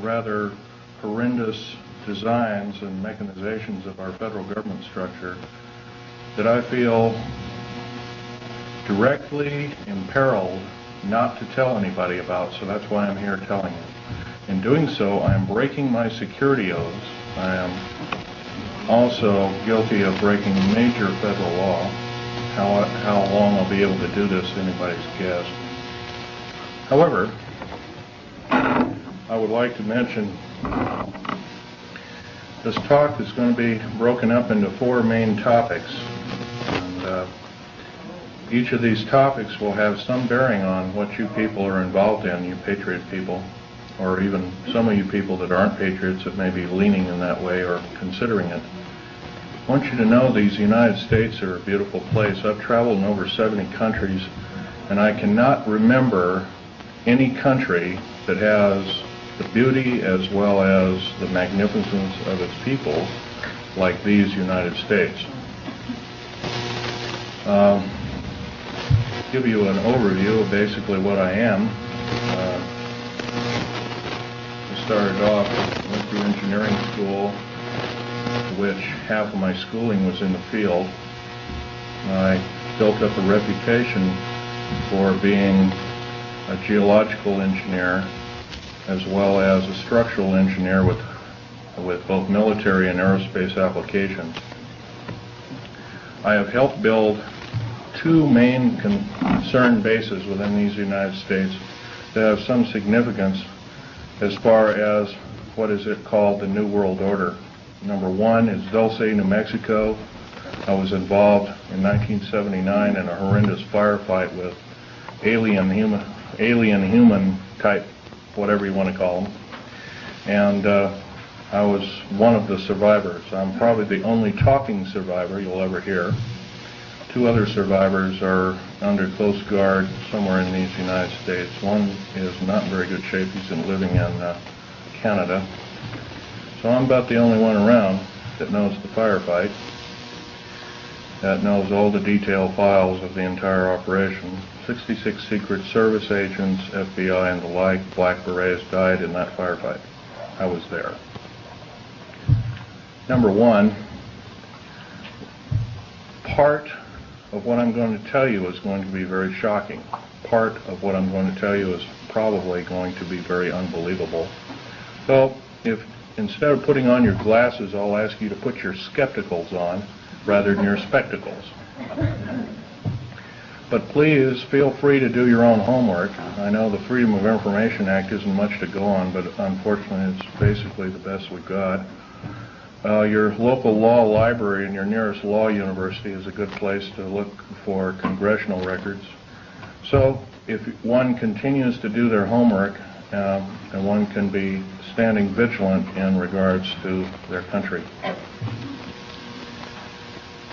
rather horrendous designs and mechanizations of our federal government structure that I feel directly imperiled not to tell anybody about, so that's why I'm here telling you. In doing so, I am breaking my security oaths. I am also guilty of breaking major federal law. How long I'll be able to do this, anybody's guess. However, I would like to mention this talk is going to be broken up into 4 main topics. And each of these topics will have some bearing on what you people are involved in, you patriot people, or even some of you people that aren't patriots that may be leaning in that way or considering it. I want you to know these United States are a beautiful place. I've traveled in over 70 countries, and I cannot remember any country that has the beauty as well as the magnificence of its people like these United States. Give you an overview of basically what I am. I started off, went through engineering school, which half of my schooling was in the field. I built up a reputation for being a geological engineer as well as a structural engineer with both military and aerospace applications. I have helped build 2 main concern bases within these United States that have some significance as far as what is it called the New World Order. Number 1 is Dulce, New Mexico. I was involved in 1979 in a horrendous firefight with alien human type, whatever you want to call them. And I was one of the survivors. I'm probably the only talking survivor you'll ever hear. 2 other survivors are under close guard somewhere in these United States. One is not in very good shape. He's living in Canada. So I'm about the only one around that knows the firefight, that knows all the detailed files of the entire operation. 66 Secret Service agents, FBI and the like, Black Berets died in that firefight. I was there. Number 1, part of what I'm going to tell you is going to be very shocking. Part of what I'm going to tell you is probably going to be very unbelievable. So if instead of putting on your glasses, I'll ask you to put your skepticals on rather than your spectacles. But please feel free to do your own homework. I know the Freedom of Information Act isn't much to go on, but unfortunately it's basically the best we've got. Your local law library and your nearest law university is a good place to look for congressional records. So if one continues to do their homework, and one can be standing vigilant in regards to their country.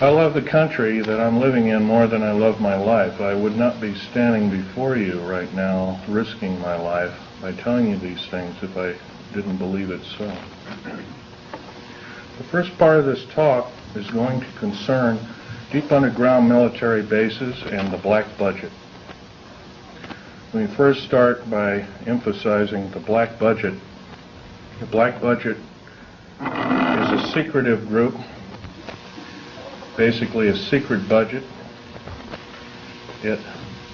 I love the country that I'm living in more than I love my life. I would not be standing before you right now risking my life by telling you these things if I didn't believe it so. The first part of this talk is going to concern deep underground military bases and the black budget. Let me first start by emphasizing the black budget. The black budget is a secretive group, basically a secret budget. It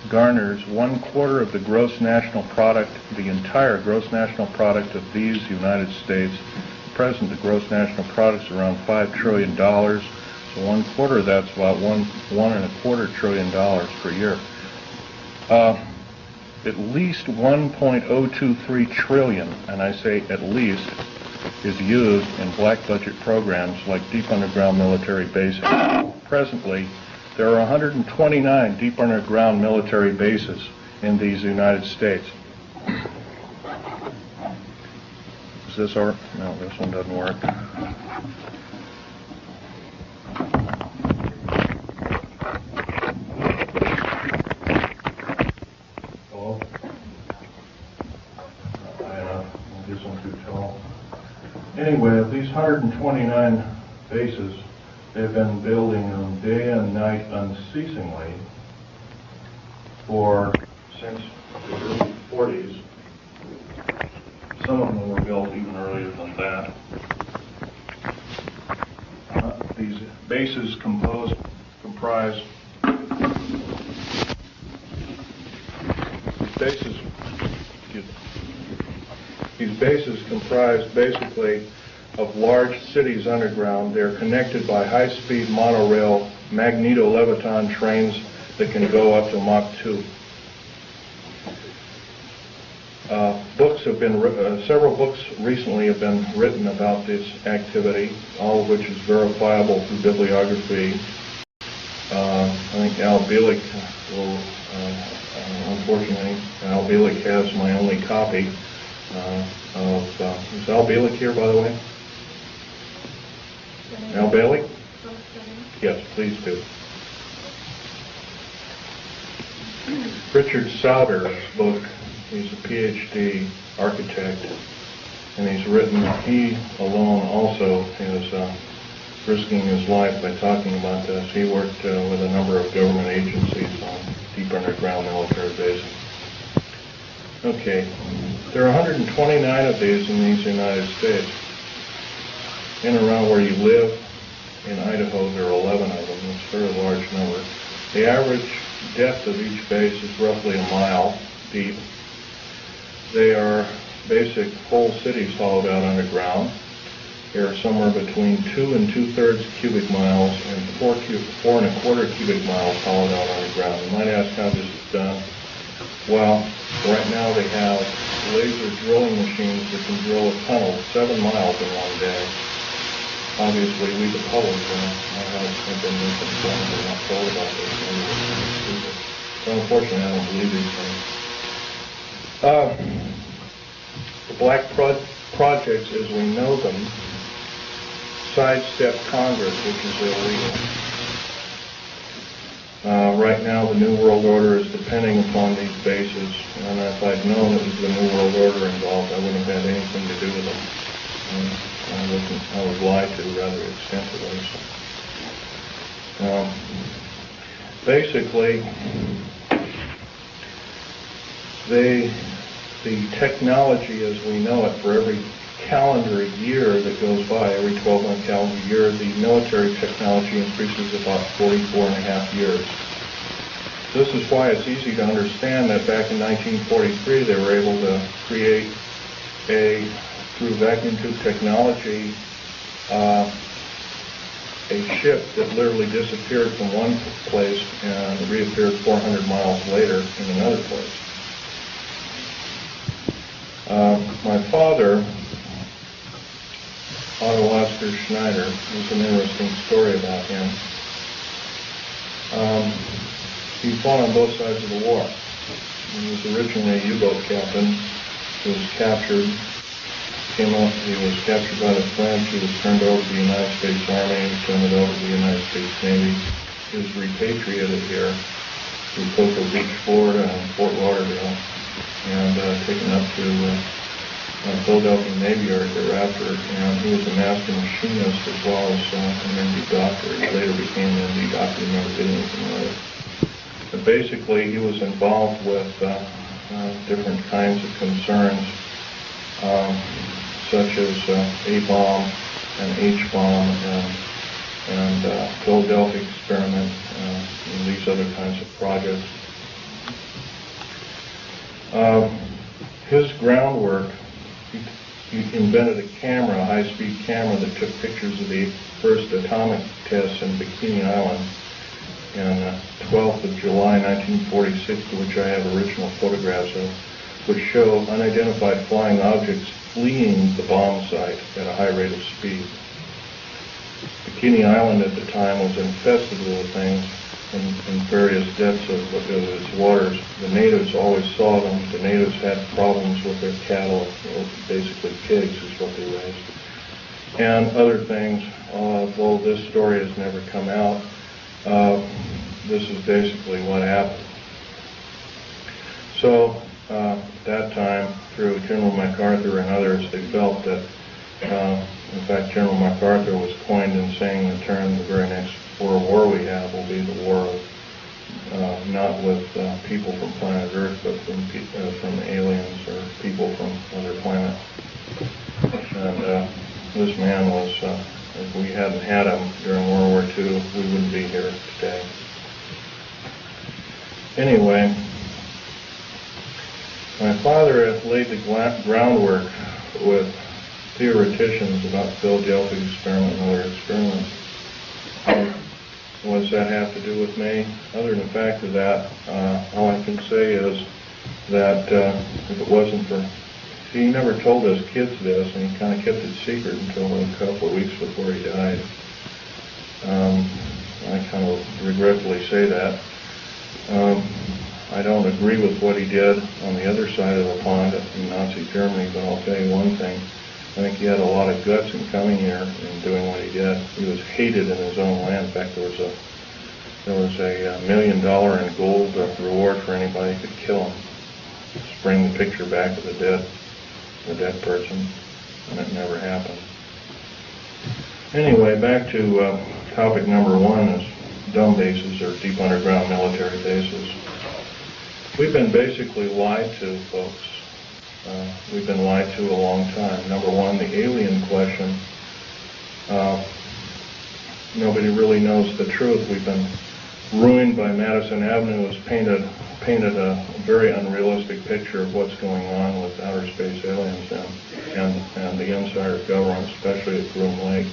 garners 1/4 of the gross national product, the entire gross national product of these United States. At present, the gross national product is around $5 trillion. So 1/4 of that's about $1.25 trillion per year. At least 1.023 trillion, and I say at least, is used in black budget programs like deep underground military bases. Presently, there are 129 deep underground military bases in these United States. Is this our? No, this one doesn't work. Anyway, of these 129 bases, they've been building them day and night unceasingly since the early 40s. Some of them were built even earlier than that. These bases comprise basically of large cities underground. They're connected by high-speed monorail magneto-leviton trains that can go up to Mach 2. Several books recently have been written about this activity, all of which is verifiable through bibliography. I think Al Bielek will, unfortunately, Al Bielek has my only copy is Al Bielek here, by the way? Al Bielek? Yes, please do. Richard Sauder's book, he's a PhD architect, and he alone also is risking his life by talking about this. He worked with a number of government agencies on deep underground military bases. Okay, there are 129 of these in these United States. In and around where you live, in Idaho, there are 11 of them. It's a very large number. The average depth of each base is roughly a mile deep. They are basic whole cities hollowed out underground. They are somewhere between 2 2/3 cubic miles and 4 1/4 cubic miles hollowed out underground. You might ask how this is done. Well, right now they have laser drilling machines that can drill a tunnel 7 miles in one day. Obviously, we the public have been misinformed and not told about this. So unfortunately, I don't believe these things. The black projects, as we know them, sidestep Congress, which is illegal. Right now, the New World Order is depending upon these bases, and if I'd known it was the New World Order involved, I wouldn't have had anything to do with them. I was lied to rather extensively. So. Basically, the technology as we know it for every calendar year that goes by, every 12-month calendar year, the military technology increases about 44.5 years. This is why it's easy to understand that back in 1943 they were able to create through vacuum tube technology, a ship that literally disappeared from one place and reappeared 400 miles later in another place. My father, Otto Schneider, there's an interesting story about him. He fought on both sides of the war. He was originally a U-boat captain. He was captured. He was captured by the French. He was turned over to the United States Army. He was turned over to the United States Navy. He was repatriated here to Cocoa Beach, Florida, and Fort Lauderdale, and taken up to Philadelphia Navy Yard thereafter. And he was a master machinist as well as an MD doctor. He later became an MD doctor and never did anything with it. But basically, he was involved with different kinds of concerns, such as A-bomb and H-bomb and Philadelphia experiment and these other kinds of projects. His groundwork, he invented a camera, a high-speed camera that took pictures of the first atomic tests in Bikini Island on 12th of July 1946, to which I have original photographs of, which show unidentified flying objects fleeing the bomb site at a high rate of speed. Bikini Island at the time was infested with things in various depths of its waters. The natives always saw them. The natives had problems with their cattle, basically pigs is what they raised, and other things. Although this story has never come out, this is basically what happened. So at that time, through General MacArthur and others, they felt that, in fact, General MacArthur was coined in saying the term, the very next world war we have will be the war of not with people from planet Earth, but from aliens or people from other planets. And this man was, if we hadn't had him during World War II, we wouldn't be here today. Anyway, my father had laid the groundwork with theoreticians about the Philadelphia experiment and other experiments. What does that have to do with me? Other than the fact of that, all I can say is that if it wasn't for, he never told us kids this, and he kind of kept it secret until a couple of weeks before he died. I kind of regretfully say that. I don't agree with what he did on the other side of the pond in Nazi Germany, but I'll tell you one thing. I think he had a lot of guts in coming here and doing what he did. He was hated in his own land. In fact, there was a $1 million in gold reward for anybody who could kill him. Just bring the picture back of the dead person, and it never happened. Anyway, back to topic number one is dumb bases or deep underground military bases. We've been basically lied to, folks. We've been lied to a long time. Number one, the alien question. Nobody really knows the truth. We've been ruined by Madison Avenue, has painted a very unrealistic picture of what's going on with outer space aliens and the inside of government, especially at Groom Lake.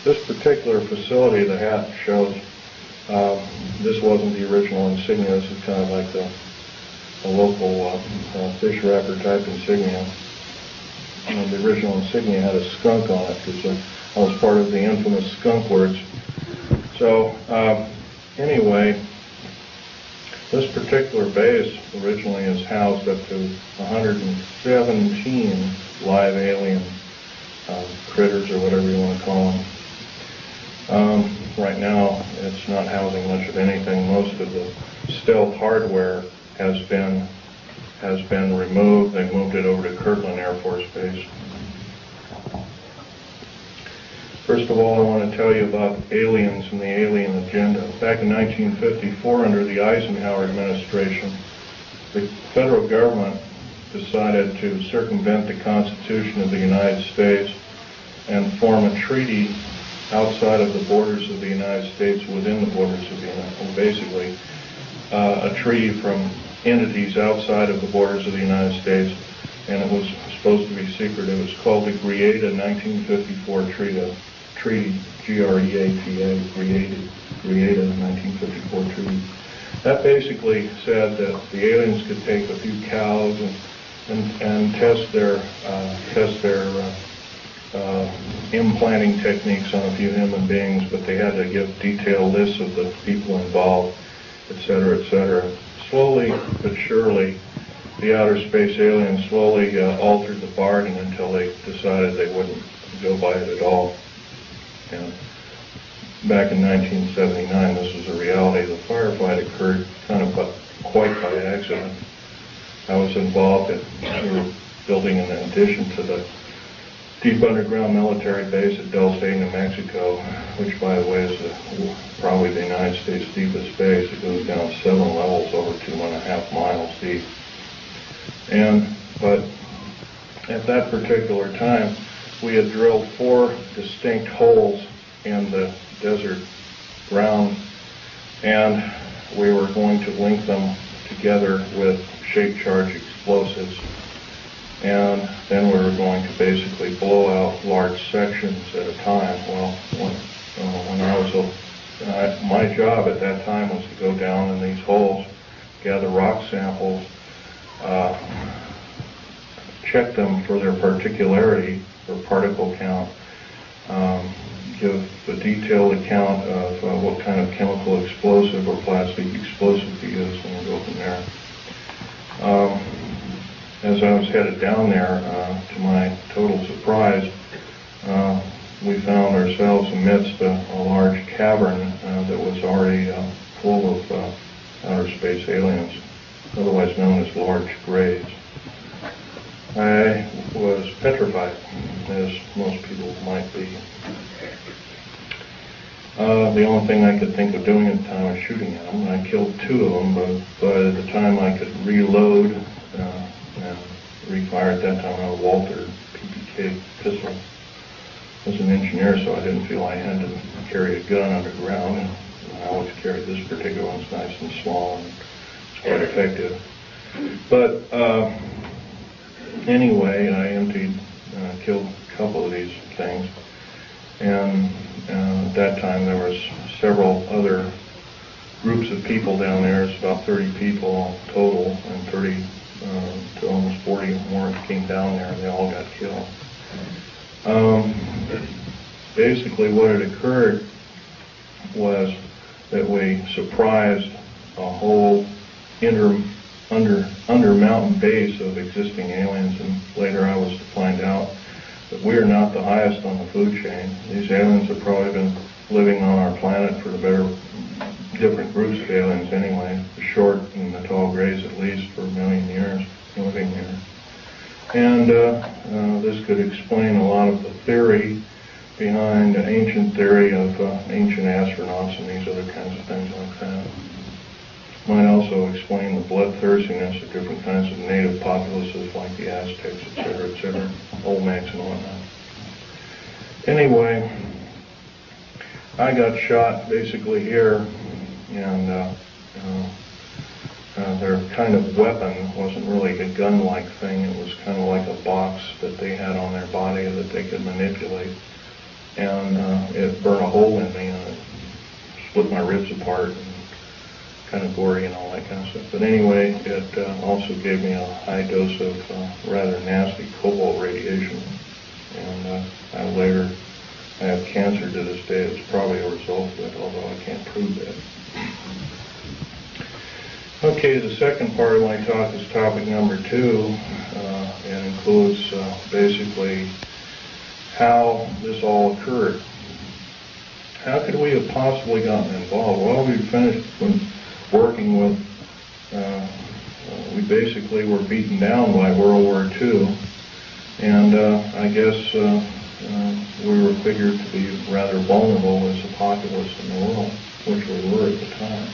This particular facility, the hat shows, this wasn't the original insignia. This is kind of like a local fish wrapper type insignia. And the original insignia had a skunk on it because I was part of the infamous skunk words. So anyway, this particular base originally is housed up to 117 live alien critters, or whatever you want to call them. Right now, it's not housing much of anything. Most of the stealth hardware has been removed. They moved it over to Kirtland Air Force Base. First of all, I want to tell you about aliens and the alien agenda. Back in 1954, under the Eisenhower administration, the federal government decided to circumvent the Constitution of the United States and form a treaty outside of the borders of the United States, within the borders of the United States, basically a treaty from entities outside of the borders of the United States, and it was supposed to be secret. It was called the Greada 1954 Treaty, G-R-E-A-T-A, Greada 1954 Treaty. That basically said that the aliens could take a few cows and test their implanting techniques on a few human beings, but they had to give detailed lists of the people involved, etc., etc. Slowly but surely, the outer space aliens slowly altered the bargain until they decided they wouldn't go by it at all. And back in 1979, this was a reality. The firefight occurred kind of quite by accident. I was involved we were building an addition to the deep underground military base at Dulce, New Mexico, which, by the way, is probably the United States' deepest base. It goes down 7 levels over 2.5 miles deep. But at that particular time, we had drilled 4 distinct holes in the desert ground, and we were going to link them together with shape charge explosives. And then we were going to basically blow out large sections at a time. Well, when I was my job at that time was to go down in these holes, gather rock samples, check them for their particularity or particle count, give a detailed account of what kind of chemical explosive or plastic explosive to use, and we'll go from there. As I was headed down there, to my total surprise, we found ourselves amidst a large cavern that was already full of outer space aliens, otherwise known as large graves. I was petrified, as most people might be. The only thing I could think of doing at the time was shooting at them. I killed 2 of them, but by the time I could reload and refire at that time, I had a Walter PPK pistol. I was an engineer, so I didn't feel I had to carry a gun underground. And I always carried this particular one. It's nice and small, and it's quite effective. But anyway, I killed a couple of these things. And at that time, there was several other groups of people down there. It's about 30 people total, and 30 to almost 40 more came down there, and they all got killed. Basically, what had occurred was that we surprised a whole under mountain base of existing aliens, and later I was to find out that we are not the highest on the food chain. These aliens have probably been living on our planet for different groups of aliens anyway, the short and the tall grays at least for 1 million years living here. And this could explain a lot of the theory behind the ancient theory of ancient astronauts and these other kinds of things like that. Might also explain the bloodthirstiness of different kinds of native populaces like the Aztecs, etc., Olmecs and whatnot. Anyway, I got shot basically here, and their kind of weapon wasn't really a gun-like thing. It was kind of like a box that they had on their body that they could manipulate. And it burned a hole in me, and it split my ribs apart, and kind of gory and all that kind of stuff. But anyway, it also gave me a high dose of rather nasty cobalt radiation. And I have cancer to this day. It's probably a result of it, although I can't prove that. Okay, the second part of my talk is topic number 2, and includes basically how this all occurred. How could we have possibly gotten involved? Well, we finished working with, we basically were beaten down by World War II, and I guess we were figured to be rather vulnerable as a populace in the world, which we were at the time.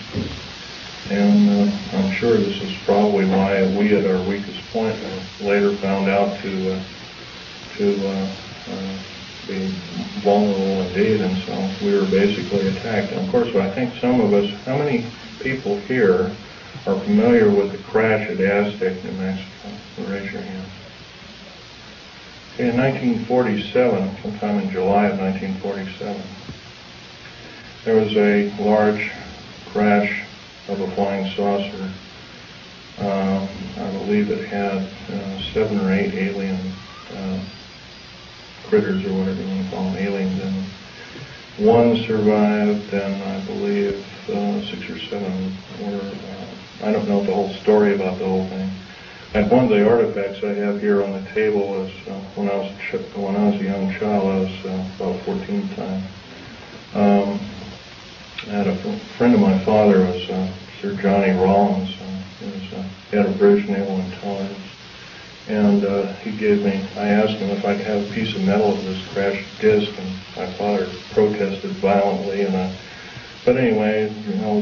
And I'm sure this is probably why we, at our weakest point, later found out to be vulnerable indeed, and so we were basically attacked. And of course, I think some of us, how many people here are familiar with the crash at Aztec, New Mexico? Raise your hand. Okay, in 1947, sometime in July of 1947, there was a large crash of a flying saucer. I believe it had 7 or 8 alien critters, or whatever you want to call them, aliens in them. 1 survived, and I believe 6 or 7 were, I don't know the whole story about the whole thing. And one of the artifacts I have here on the table is when I was a young child, I was about 14 at the time. I had a friend of my father was Sir Johnny Rawlins. He had a British Naval Intelligence. And I asked him if I could have a piece of metal of this crashed disc, and my father protested violently. But anyway,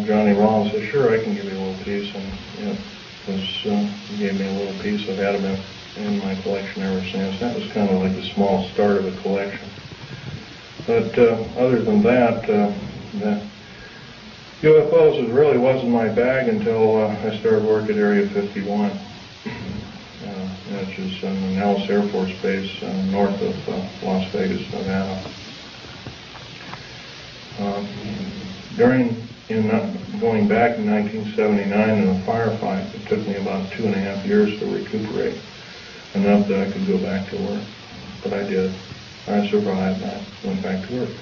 Johnny Rollins said, "Sure, I can give you a little piece." And he gave me a little piece. I've had them in my collection ever since. That was kind of like the small start of a collection. But other than that, the UFOs really wasn't my bag until I started work at Area 51. Which is in the Nellis Air Force Base north of Las Vegas, Nevada. Going back in 1979 in a firefight, it took me about 2.5 years to recuperate, enough that I could go back to work. But I did. I survived. I went back to work.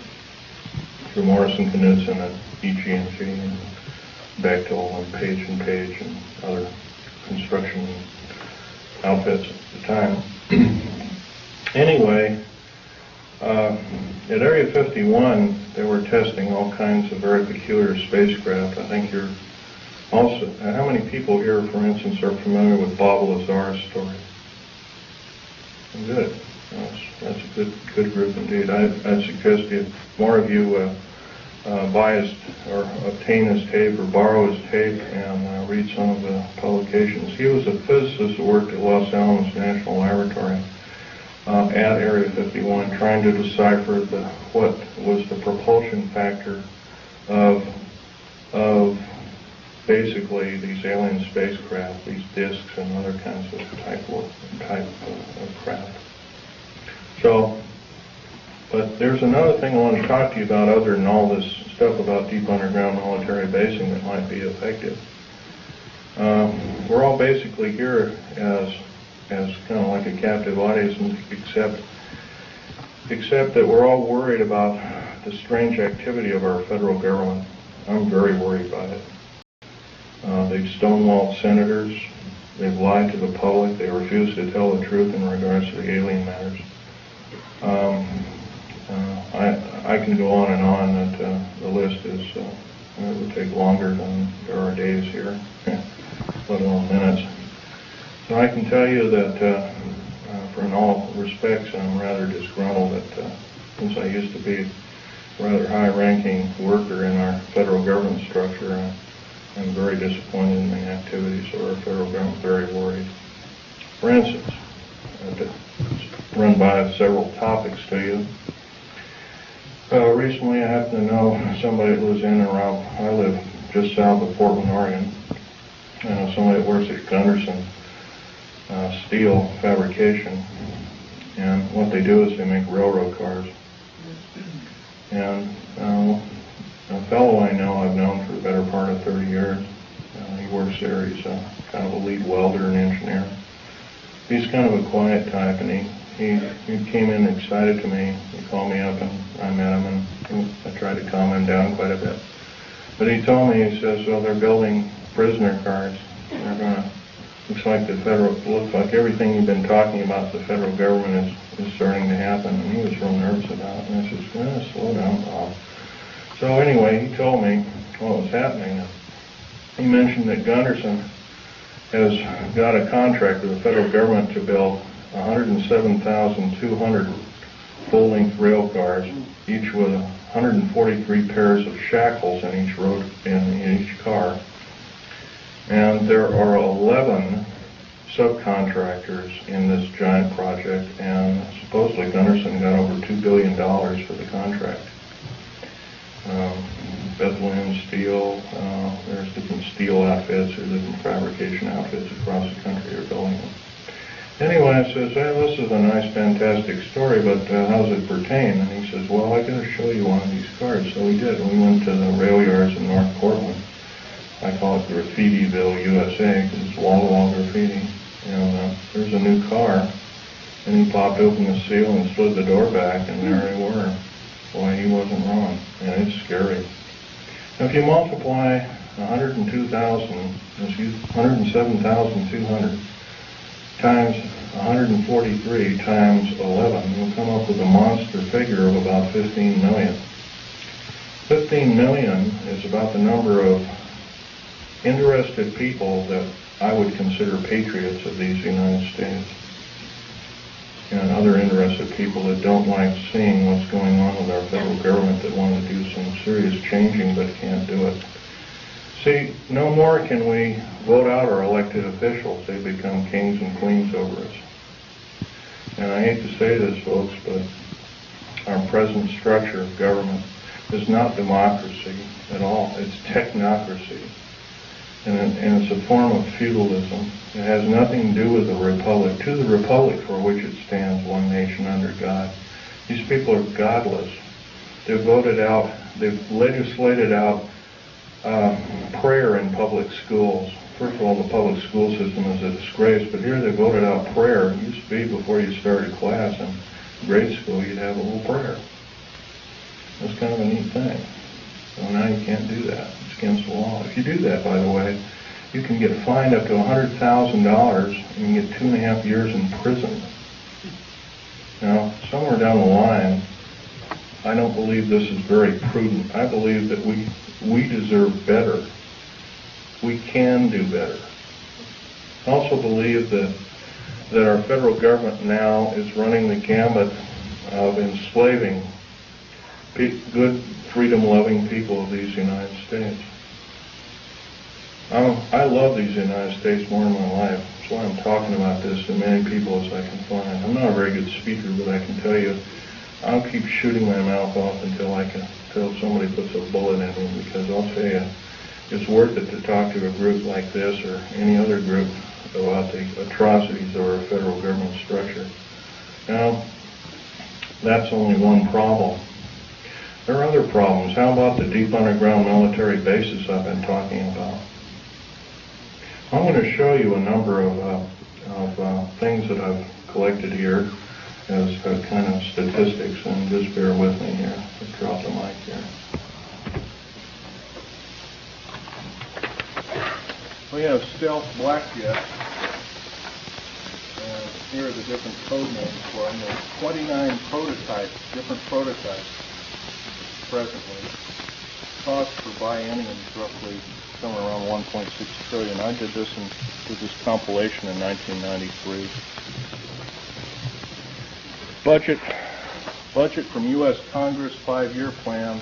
Through Morrison Knudsen at EG&G and Bechtel and Page and other construction outfits at the time. Anyway, at Area 51, they were testing all kinds of very peculiar spacecraft. I think you're also, how many people here, for instance, are familiar with Bob Lazar's story? Good. That's a good group indeed. I'd suggest if more of you buy his or obtain his tape or borrow his tape and read some of the publications. He was a physicist who worked at Los Alamos National Laboratory at Area 51, trying to decipher what was the propulsion factor of basically these alien spacecraft, these disks and other kinds of type of craft. So, but there's another thing I want to talk to you about other than all this stuff about deep underground military basing that might be effective. We're all basically here as kind of like a captive audience, except that we're all worried about the strange activity of our federal government. I'm very worried about it. They've stonewalled senators. They've lied to the public. They refuse to tell the truth in regards to the alien matters. I can go on and on. That the list is it would take longer than there are days here, let alone minutes. So I can tell you that, in all respects, I'm rather disgruntled that since I used to be a rather high-ranking worker in our federal government structure, I'm very disappointed in the activities of our federal government, very worried. For instance, to run by several topics to you. Recently I happen to know somebody that lives in and around, I live just south of Portland, Oregon. I know somebody that works at Gunderson Steel Fabrication, and what they do is they make railroad cars. And a fellow I know, I've known for the better part of 30 years. He works there. He's kind of a lead welder and engineer. He's kind of a quiet type, and he came in excited to me. He called me up, and I met him, and I tried to calm him down quite a bit. But he told me, he says, well, they're building prisoner cars. They're going to, looks like everything you've been talking about the federal government is starting to happen. And he was real nervous about it. And I said, slow down, Bob. So anyway, he told me what was happening. He mentioned that Gunderson has got a contract with the federal government to build 107,200 full-length rail cars, each with 143 pairs of shackles in each car. And there are 11 subcontractors in this giant project, and supposedly Gunderson got over $2 billion for the contract. Bethlehem Steel, there's different steel outfits or different fabrication outfits across the country are building them. Anyway, I says, hey, this is a nice, fantastic story, but how does it pertain? And he says, well, I got to show you one of these cars. So we did. We went to the rail yards in North Portland. I call it Graffitiville, USA, because it's wall-to-wall graffiti. And there's a new car, and he popped open the seal and slid the door back, and there they were. Boy, he wasn't wrong, and it's scary. Now, if you multiply 107,200 times 143 times 11, you'll come up with a monster figure of about 15 million. 15 million is about the number of interested people that I would consider patriots of these United States, and other interested people that don't like seeing what's going on with our federal government, that want to do some serious changing but can't do it. See, no more can we vote out our elected officials. They become kings and queens over us. And I hate to say this, folks, but our present structure of government is not democracy at all. It's technocracy. And it's a form of feudalism. It has nothing to do with the republic. To the republic for which it stands, one nation under God. These people are godless. They've legislated out prayer in public schools. First of all, the public school system is a disgrace, but here they voted out prayer. It used to be before you started class in grade school, you'd have a little prayer. That's kind of a neat thing. So now you can't do that. It's against the law. If you do that, by the way, you can get fined up to $100,000 and get 2.5 years in prison. Now, somewhere down the line, I don't believe this is very prudent. I believe that we deserve better. We can do better. I also believe that our federal government now is running the gamut of enslaving good, freedom-loving people of these United States. I love these United States more in my life. That's why I'm talking about this to as many people as I can find. I'm not a very good speaker, but I can tell you, I'll keep shooting my mouth off until somebody puts a bullet in me, because I'll tell you, it's worth it to talk to a group like this or any other group about the atrocities of our federal government structure. Now, that's only one problem. There are other problems. How about the deep underground military bases I've been talking about? I'm going to show you a number of things that I've collected here as kind of statistics, and just bear with me here. Let's drop the mic here. We have stealth black jets, and here are the different code names for them. There's 29 prototypes, different prototypes presently. Cost per biennium is roughly somewhere around 1.6 trillion. I did this compilation in 1993. Budget from U.S. Congress 5-year plan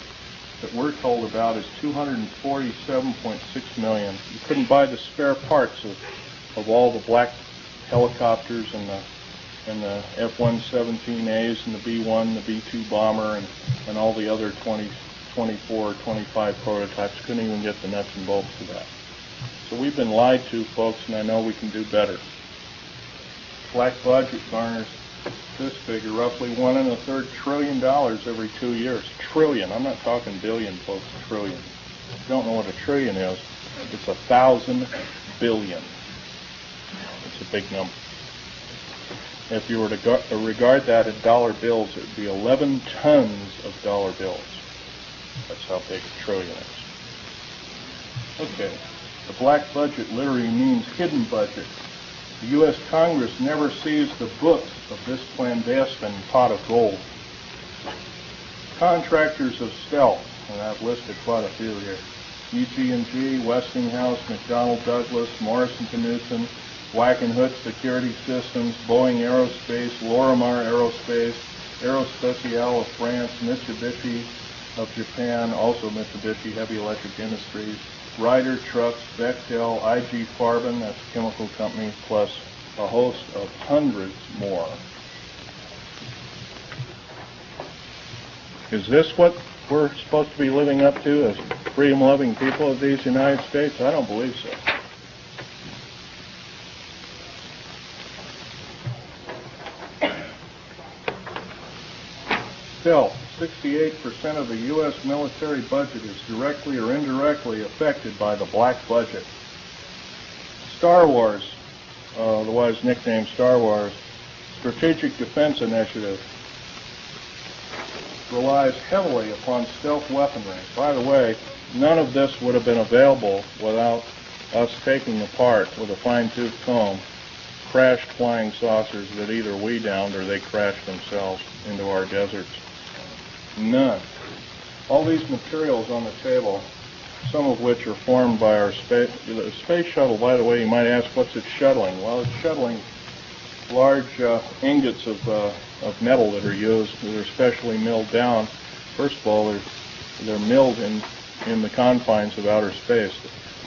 that we're told about is $247.6 million. You couldn't buy the spare parts of all the black helicopters and the F-117As and the B-1, the B-2 bomber, and all the other 24, 25 prototypes. Couldn't even get the nuts and bolts to that. So we've been lied to, folks, and I know we can do better. Black budget garners this figure, roughly $1.25 trillion every 2 years. Trillion. I'm not talking billion, folks. Trillion. If you don't know what a trillion is, it's 1,000 billion. It's a big number. If you were to regard that in dollar bills, it would be 11 tons of dollar bills. That's how big a trillion is. Okay. The black budget literally means hidden budget. The U.S. Congress never sees the books of this clandestine pot of gold. Contractors of stealth, and I've listed quite a few here. UG&G, Westinghouse, McDonnell Douglas, Morrison Knudsen, Wackenhut Security Systems, Boeing Aerospace, Lorimar Aerospace, Aerospatiale of France, Mitsubishi of Japan, also Mitsubishi Heavy Electric Industries, Ryder Trucks, Bechtel, IG Farben, that's a chemical company, plus a host of hundreds more. Is this what we're supposed to be living up to as freedom-loving people of these United States? I don't believe so. Still, 68% of the U.S. military budget is directly or indirectly affected by the black budget. Star Wars, otherwise nicknamed Star Wars, Strategic Defense Initiative, relies heavily upon stealth weaponry. By the way, none of this would have been available without us taking apart with a fine-tooth comb crashed flying saucers that either we downed or they crashed themselves into our deserts. None. All these materials on the table, some of which are formed by our space shuttle, by the way, you might ask, what's it shuttling? Well, it's shuttling large ingots of metal that are used, that are specially milled down. First of all, they're milled in the confines of outer space.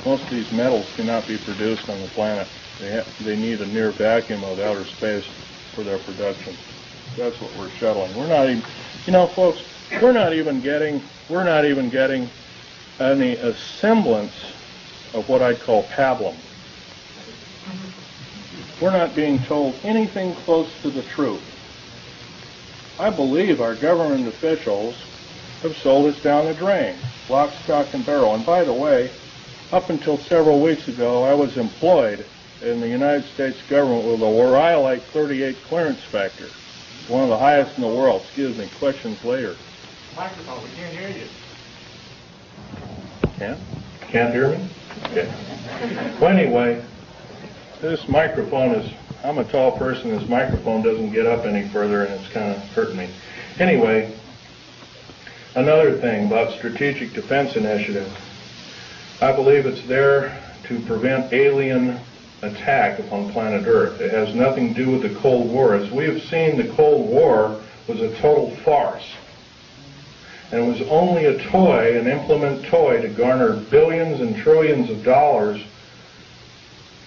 Most of these metals cannot be produced on the planet. They need a near vacuum of outer space for their production. That's what we're shuttling. We're not even, folks, we're not even getting any semblance of what I'd call pablum. We're not being told anything close to the truth. I believe our government officials have sold us down the drain, lock, stock, and barrel. And by the way, up until several weeks ago, I was employed in the United States government with a Rhyolite 38 clearance factor, one of the highest in the world. Excuse me, questions later. Microphone, we can't hear you. Can't hear me? Okay. Well, anyway, this microphone is, I'm a tall person, this microphone doesn't get up any further and it's kind of hurting me. Anyway, another thing about Strategic Defense Initiative. I believe it's there to prevent alien attack upon planet Earth. It has nothing to do with the Cold War. As we have seen, the Cold War was a total farce. and it was only a toy, an implement toy, to garner billions and trillions of dollars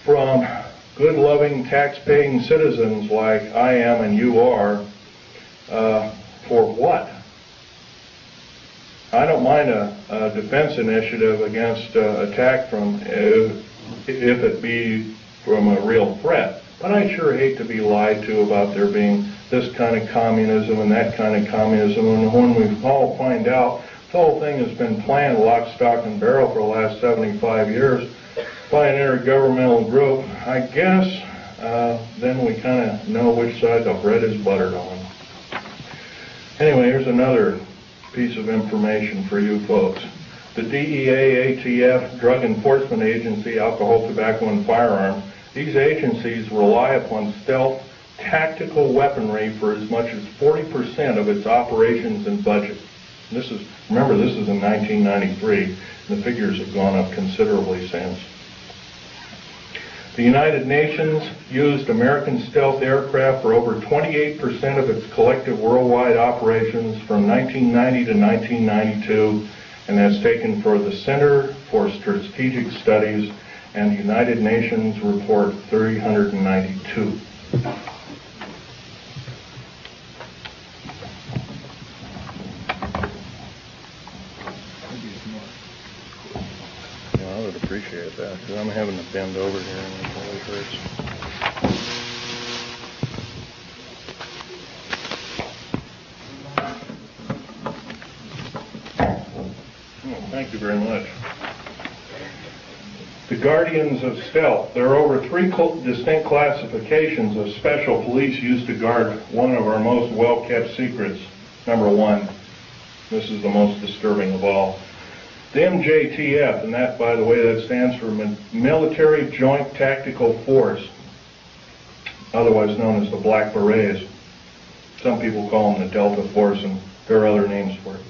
from good, loving, tax-paying citizens like I am and you are, for what? I don't mind a defense initiative against attack from, if it be from a real threat, but I sure hate to be lied to about there being this kind of communism and that kind of communism, and when we all find out the whole thing has been planned lock, stock, and barrel for the last 75 years by an intergovernmental group, I guess then we kind of know which side the bread is buttered on. Anyway, here's another piece of information for you folks. The DEA, ATF, Drug Enforcement Agency, Alcohol, Tobacco, and Firearms, these agencies rely upon stealth tactical weaponry for as much as 40% of its operations and budget. This is, remember, this is in 1993. The figures have gone up considerably since. The United Nations used American stealth aircraft for over 28% of its collective worldwide operations from 1990 to 1992, and that's taken for the Center for Strategic Studies and United Nations Report 392. I would appreciate that, because I'm having to bend over here and it always hurts. Oh, thank you very much. The Guardians of Stealth. There are over 3 distinct classifications of special police used to guard one of our most well-kept secrets. Number 1, this is the most disturbing of all. The MJTF, and that, by the way, that stands for Military Joint Tactical Force, otherwise known as the Black Berets. Some people call them the Delta Force, and there are other names for it.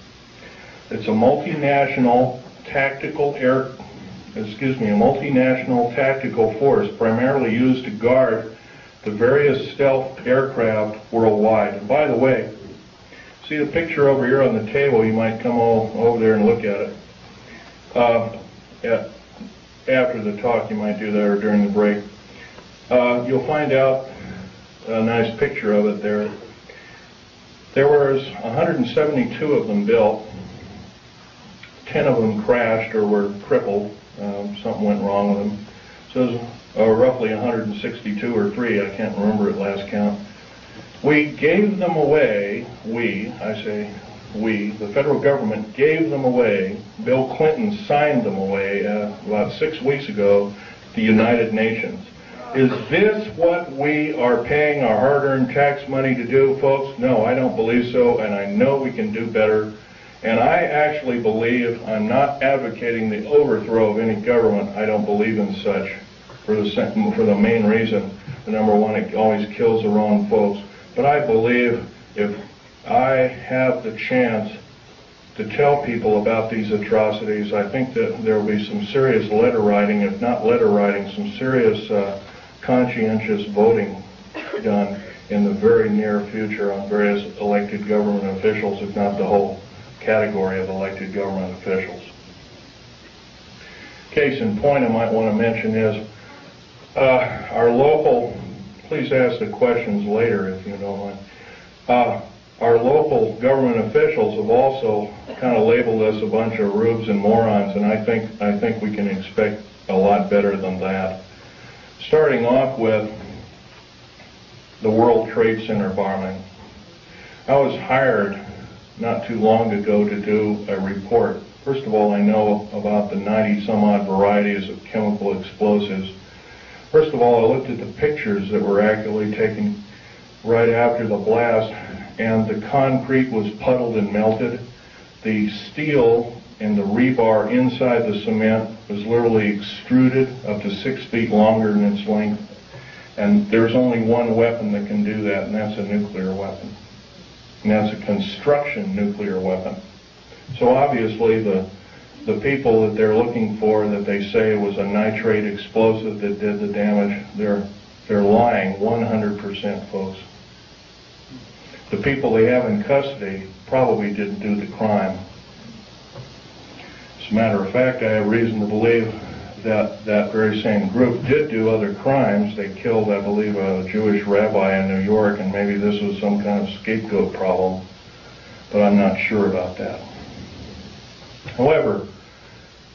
It's a multinational tactical tactical force primarily used to guard the various stealth aircraft worldwide. And by the way, see the picture over here on the table? You might come over there and look at it. After the talk, you might do that, or during the break. You'll find out a nice picture of it there. There was 172 of them built. 10 of them crashed or were crippled. Something went wrong with them. So there's roughly 162 or 3. I can't remember at last count. We gave them away. We, the federal government, gave them away. Bill Clinton signed them away about 6 weeks ago to the United Nations. Is this what we are paying our hard-earned tax money to do, folks? No, I don't believe so, and I know we can do better. And I actually believe, I'm not advocating the overthrow of any government. I don't believe in such for the main reason. The number 1, it always kills the wrong folks. But I believe if I have the chance to tell people about these atrocities, I think that there will be some serious letter writing, if not letter writing, some serious conscientious voting done in the very near future on various elected government officials, if not the whole category of elected government officials. Case in point I might want to mention is our local, please ask the questions later if you don't mind. Our local government officials have also kind of labeled us a bunch of rubes and morons, and I think we can expect a lot better than that. Starting off with the World Trade Center bombing. I was hired not too long ago to do a report. First of all, I know about the 90-some-odd varieties of chemical explosives. First of all, I looked at the pictures that were actually taken right after the blast, and the concrete was puddled and melted. The steel and the rebar inside the cement was literally extruded up to 6 feet longer in its length. And there's only one weapon that can do that, and that's a nuclear weapon. And that's a construction nuclear weapon. So obviously the people that they're looking for, that they say was a nitrate explosive that did the damage, they're lying 100%, folks. the people they have in custody probably didn't do the crime. As a matter of fact, I have reason to believe that that very same group did do other crimes. They killed, I believe, a Jewish rabbi in New York, and maybe this was some kind of scapegoat problem, but I'm not sure about that. However,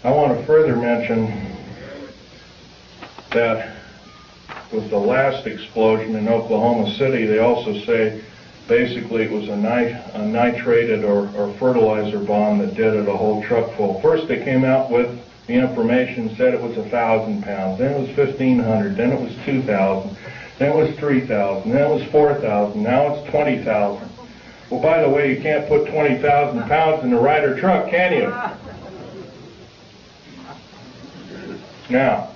I want to further mention that with the last explosion in Oklahoma City, they also say basically it was a nitrated or fertilizer bomb that did it, a whole truck full. First they came out with the information, said it was 1,000 pounds, then it was 1,500, then it was 2,000, then it was 3,000, then it was 4,000, now it's 20,000. Well, by the way, you can't put 20,000 pounds in the Ryder truck, can you? Now,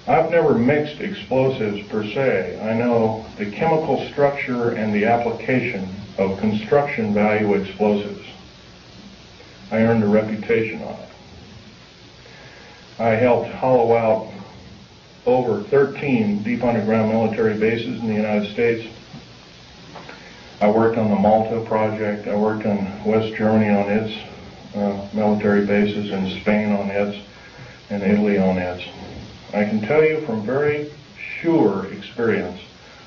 I've never mixed explosives per se. I know the chemical structure and the application of construction value explosives. I earned a reputation on it. I helped hollow out over 13 deep underground military bases in the United States. I worked on the Malta project. I worked on West Germany on its military bases, and Spain on its, and Italy on its. I can tell you from very sure experience,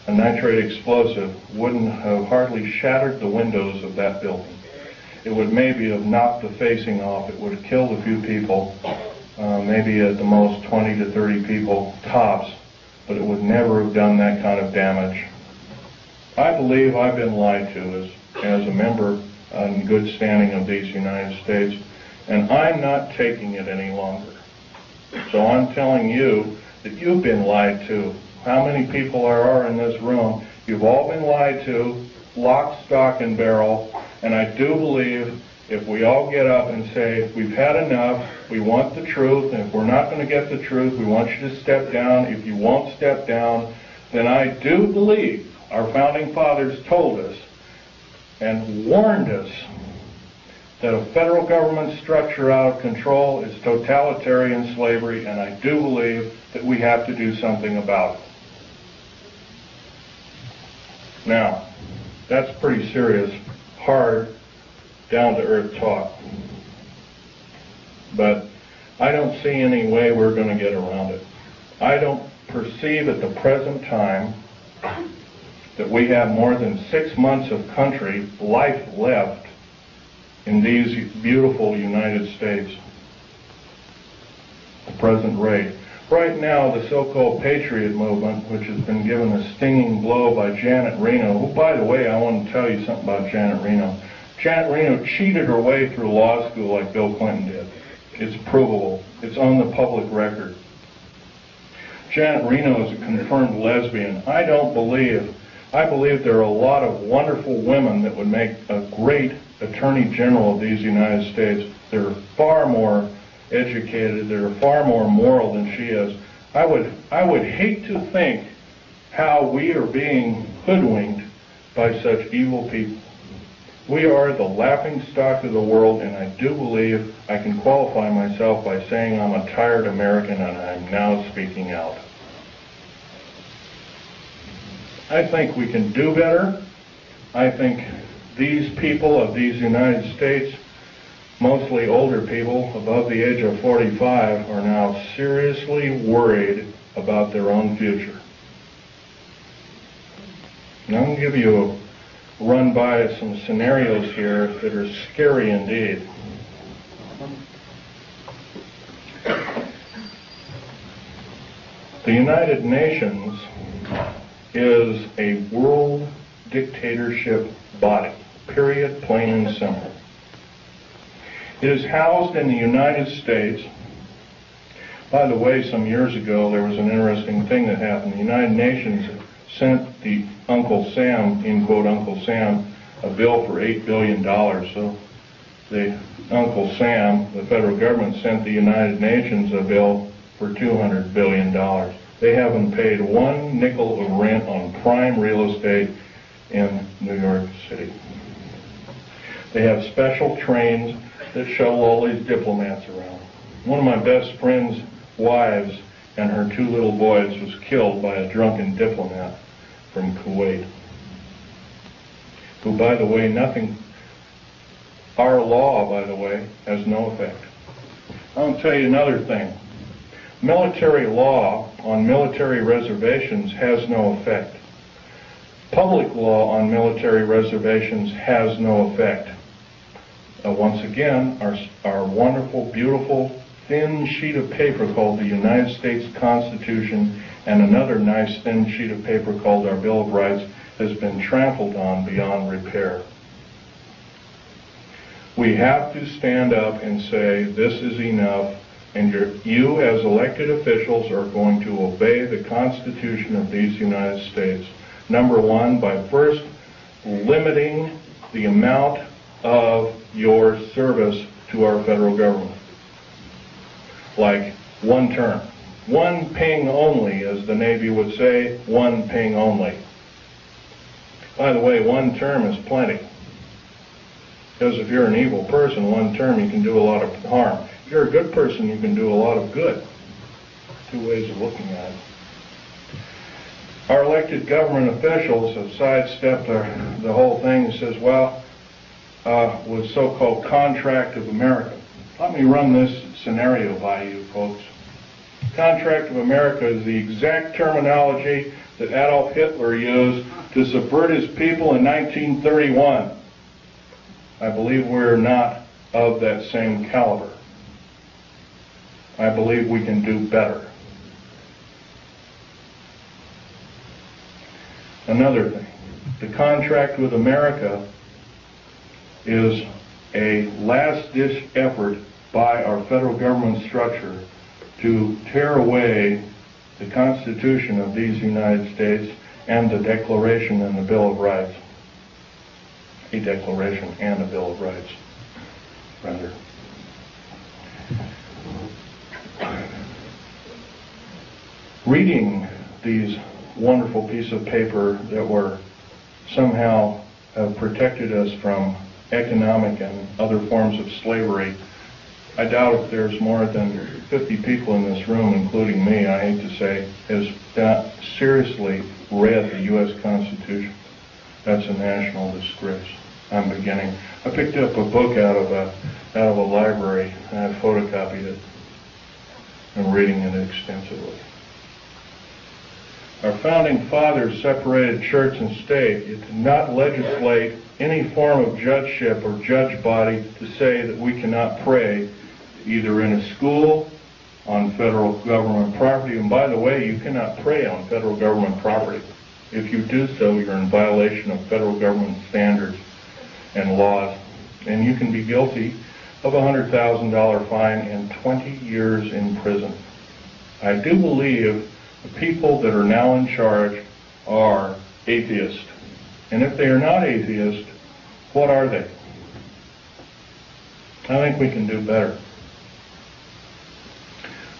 a nitrate explosive wouldn't have hardly shattered the windows of that building. It would maybe have knocked the facing off. It would have killed a few people, maybe at the most 20 to 30 people tops, but it would never have done that kind of damage. I believe I've been lied to as a member in good standing of these United States, and I'm not taking it any longer. So I'm telling you that you've been lied to. How many people are in this room? You've all been lied to, lock, stock, and barrel, and I do believe if we all get up and say, we've had enough, we want the truth, and if we're not going to get the truth, we want you to step down. If you won't step down, then I do believe our founding fathers told us and warned us that a federal government structure out of control is totalitarian slavery, and I do believe that we have to do something about it. Now, that's pretty serious, hard, down-to-earth talk. But I don't see any way we're going to get around it. I don't perceive at the present time that we have more than 6 months of country life left in these beautiful United States. The present rate. Right now, the so-called Patriot movement, which has been given a stinging blow by Janet Reno, who, by the way, I want to tell you something about Janet Reno. Janet Reno cheated her way through law school like Bill Clinton did. It's provable. It's on the public record. Janet Reno is a confirmed lesbian. I believe there are a lot of wonderful women that would make a great Attorney General of these United States. They're far more educated, they're far more moral than she is. I would hate to think how we are being hoodwinked by such evil people. We are the laughingstock of the world, and I do believe I can qualify myself by saying I'm a tired American, and I'm now speaking out. I think we can do better. I think these people of these United States, mostly older people above the age of 45, are now seriously worried about their own future. And I'm going to give you a run by some scenarios here that are scary indeed. The United Nations is a world dictatorship body, period, plain and simple. It is housed in the United States. By the way, some years ago there was an interesting thing that happened. The United Nations sent the Uncle Sam, in quote Uncle Sam, a bill for $8 billion. So the Uncle Sam, the federal government, sent the United Nations a bill for $200 billion. They haven't paid one nickel of rent on prime real estate in New York City. They have special trains that shuttle all these diplomats around. One of my best friend's wives and her 2 little boys was killed by a drunken diplomat from Kuwait. who, by the way, our law, by the way, has no effect. I'll tell you another thing. Military law on military reservations has no effect. Public law on military reservations has no effect. Once again, our wonderful, beautiful, thin sheet of paper called the United States Constitution and another nice thin sheet of paper called our Bill of Rights has been trampled on beyond repair. We have to stand up and say, this is enough, and you as elected officials are going to obey the Constitution of these United States. Number one, by first limiting the amount of your service to our federal government. Like one term. One ping only, as the Navy would say, one ping only. By the way, one term is plenty. Because if you're an evil person, one term you can do a lot of harm. If you're a good person, you can do a lot of good. Two ways of looking at it. Our elected government officials have sidestepped the whole thing and says, well, with so-called contract of America. Let me run this scenario by you, folks. Contract of America is the exact terminology that Adolf Hitler used to subvert his people in 1931. I believe we're not of that same caliber. I believe we can do better. Another thing, the contract with America is a last-ditch effort by our federal government structure to tear away the Constitution of these United States and the Declaration and the Bill of Rights. A Declaration and a Bill of Rights, rather. Reading these wonderful piece of paper that were somehow have protected us from economic and other forms of slavery. I doubt if there's more than 50 people in this room, including me, I hate to say, has not seriously read the U.S. Constitution. That's a national disgrace. I'm beginning. I picked up a book out of a library and I photocopied it. I'm reading it extensively. Our founding fathers separated church and state. It did not legislate any form of judgeship or judge body to say that we cannot pray either in a school, on federal government property. And by the way, you cannot pray on federal government property. If you do so, you're in violation of federal government standards and laws. And you can be guilty of a $100,000 fine and 20 years in prison. I do believe the people that are now in charge are atheists. And if they are not atheists, what are they? I think we can do better.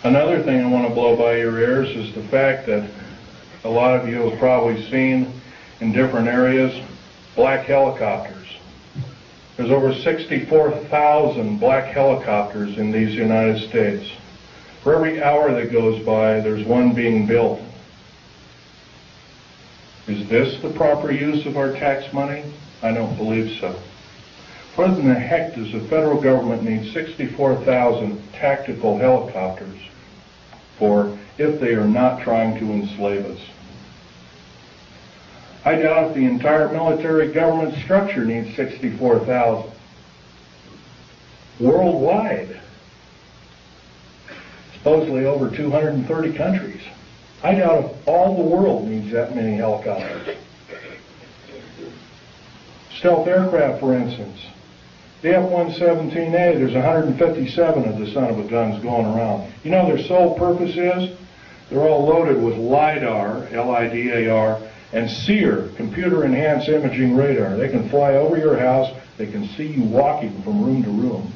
Another thing I want to blow by your ears is the fact that a lot of you have probably seen in different areas black helicopters. There's over 64,000 black helicopters in these United States. For every hour that goes by, there's one being built. Is this the proper use of our tax money? I don't believe so. What in the heck does the federal government need 64,000 tactical helicopters for if they are not trying to enslave us? I doubt if the entire military government structure needs 64,000. Worldwide. Supposedly over 230 countries. I doubt if all the world needs that many helicopters. Stealth aircraft, for instance. The F-117A, there's 157 of the son of a guns going around. You know their sole purpose is? They're all loaded with LIDAR, L-I-D-A-R, and SEER, computer-enhanced imaging radar. They can fly over your house. They can see you walking from room to room.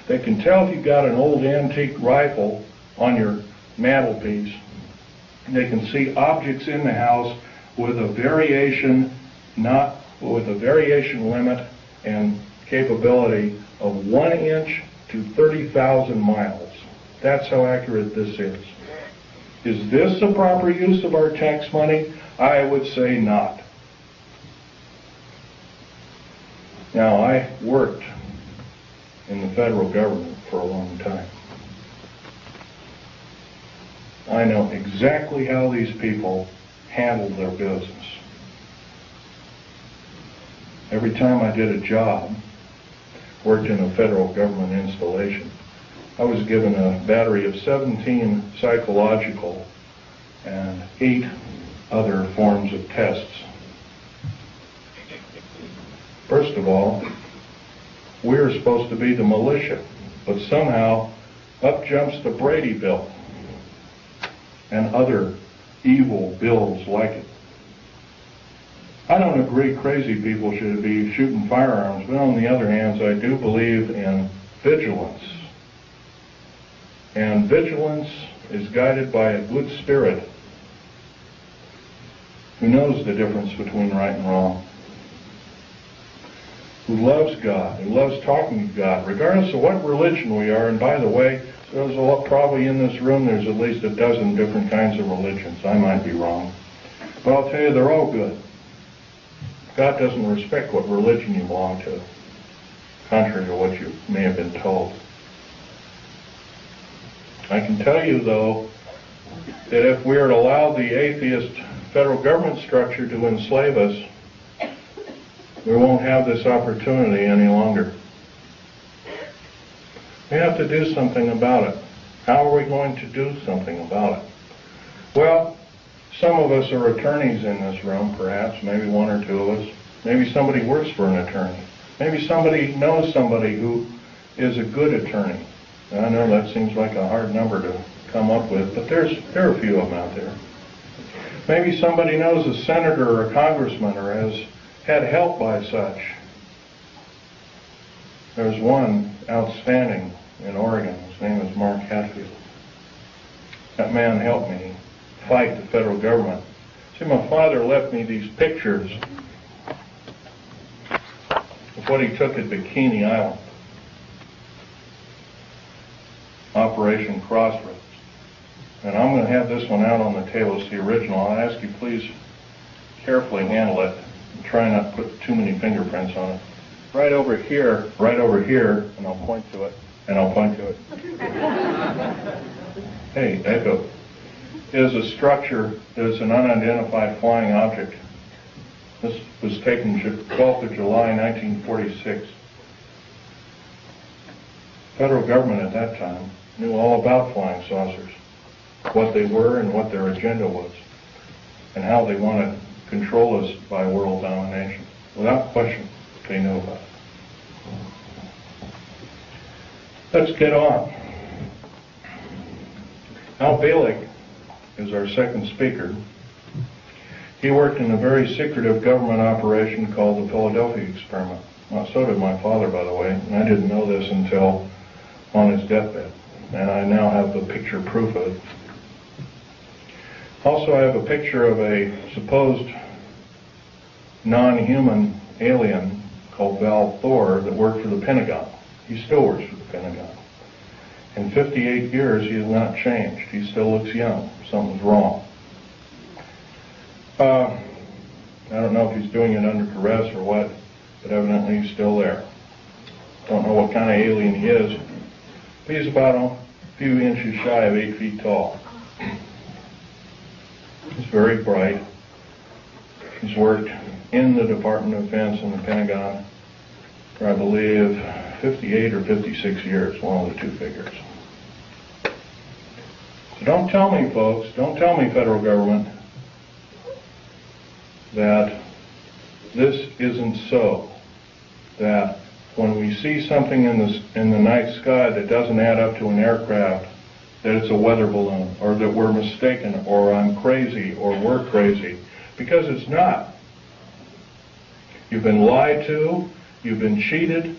They can tell if you've got an old antique rifle on your mantelpiece. They can see objects in the house with a variation limit and capability of 1 inch to 30,000 miles. That's how accurate this is. Is this the proper use of our tax money? I would say not. Now, I worked in the federal government for a long time. I know exactly how these people handled their business. Every time I did a job, worked in a federal government installation, I was given a battery of 17 psychological and 8 other forms of tests. First of all, we're supposed to be the militia, but somehow up jumps the Brady bill and other evil bills like it. I don't agree crazy people should be shooting firearms, but on the other hand, I do believe in vigilance. And vigilance is guided by a good spirit who knows the difference between right and wrong, who loves God, who loves talking to God, regardless of what religion we are. And by the way, there's probably in this room, there's at least a dozen different kinds of religions. I might be wrong. But I'll tell you, they're all good. God doesn't respect what religion you belong to, contrary to what you may have been told. I can tell you, though, that if we are to allow the atheist federal government structure to enslave us, we won't have this opportunity any longer. We have to do something about it. How are we going to do something about it? Well, some of us are attorneys in this room, perhaps, maybe one or two of us. Maybe somebody works for an attorney. Maybe somebody knows somebody who is a good attorney. And I know that seems like a hard number to come up with, but there are a few of them out there. Maybe somebody knows a senator or a congressman or has had help by such. There's one outstanding in Oregon. His name is Mark Hatfield. That man helped me fight the federal government. See, my father left me these pictures of what he took at Bikini Island, Operation Crossroads. And I'm going to have this one out on the table. It's the original. I'll ask you please carefully handle it and try not to put too many fingerprints on it. Right over here, and I'll point to it, and I'll point to it. Hey, echo. Is a structure that is an unidentified flying object. This was taken 12th of July, 1946. Federal government at that time knew all about flying saucers, what they were and what their agenda was, and how they want to control us by world domination. Without question, they knew about it. Let's get on. Al Bielek is our second speaker. He worked in a very secretive government operation called the Philadelphia Experiment. Well, so did my father, by the way, and I didn't know this until on his deathbed, and I now have the picture proof of it. Also, I have a picture of a supposed non-human alien called Val Thor that worked for the Pentagon. He still works for the Pentagon. In 58 years, he has not changed. He still looks young. Something's wrong. I don't know if he's doing it under duress or what, but evidently he's still there. Don't know what kind of alien he is, but he's about a few inches shy of 8 feet tall. He's very bright. He's worked in the Department of Defense and the Pentagon for, I believe, 58 or 56 years, one of the two figures. So don't tell me, folks, don't tell me, federal government, that this isn't so. That when we see something in the night sky that doesn't add up to an aircraft, that it's a weather balloon, or that we're mistaken, or I'm crazy, or we're crazy, because it's not. You've been lied to, you've been cheated,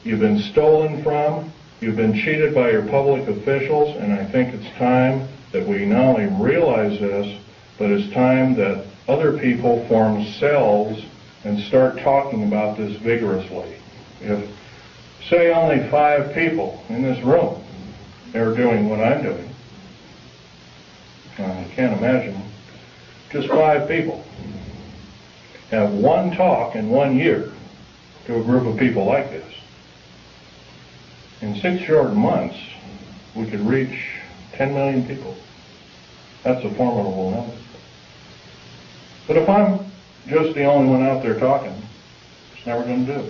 you've been stolen from, you've been cheated by your public officials, and I think it's time that we not only realize this, but it's time that other people form cells and start talking about this vigorously. If, say, only 5 people in this room are doing what I'm doing, I can't imagine just 5 people have one talk in 1 year to a group of people like this. In 6 short months, we could reach 10 million people. That's a formidable number. But if I'm just the only one out there talking, it's never going to do.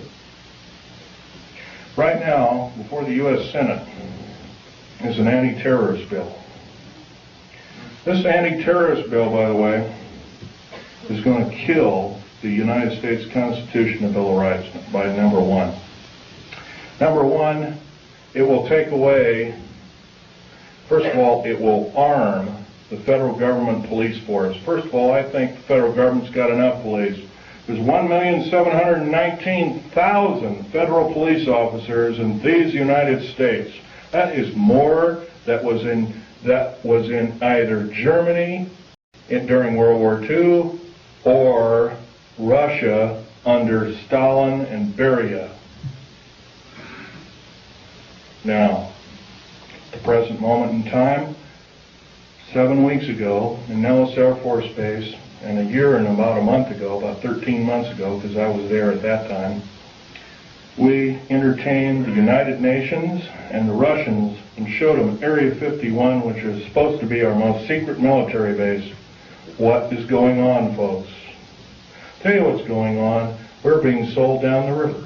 Right now, before the U.S. Senate is an anti-terrorist bill. This anti-terrorist bill, by the way, is going to kill the United States Constitution and Bill of Rights by number one. Number one, it will take away, first of all, it will arm the federal government police force. First of all, I think the federal government's got enough police. There's 1,719,000 federal police officers in these United States. That is more that was in either Germany during World War II or Russia under Stalin and Beria. Now, at the present moment in time, 7 weeks ago in Nellis Air Force Base, and a year and about a month ago, about 13 months ago, because I was there at that time, we entertained the United Nations and the Russians and showed them Area 51, which is supposed to be our most secret military base. What is going on, folks? Tell you what's going on. We're being sold down the river.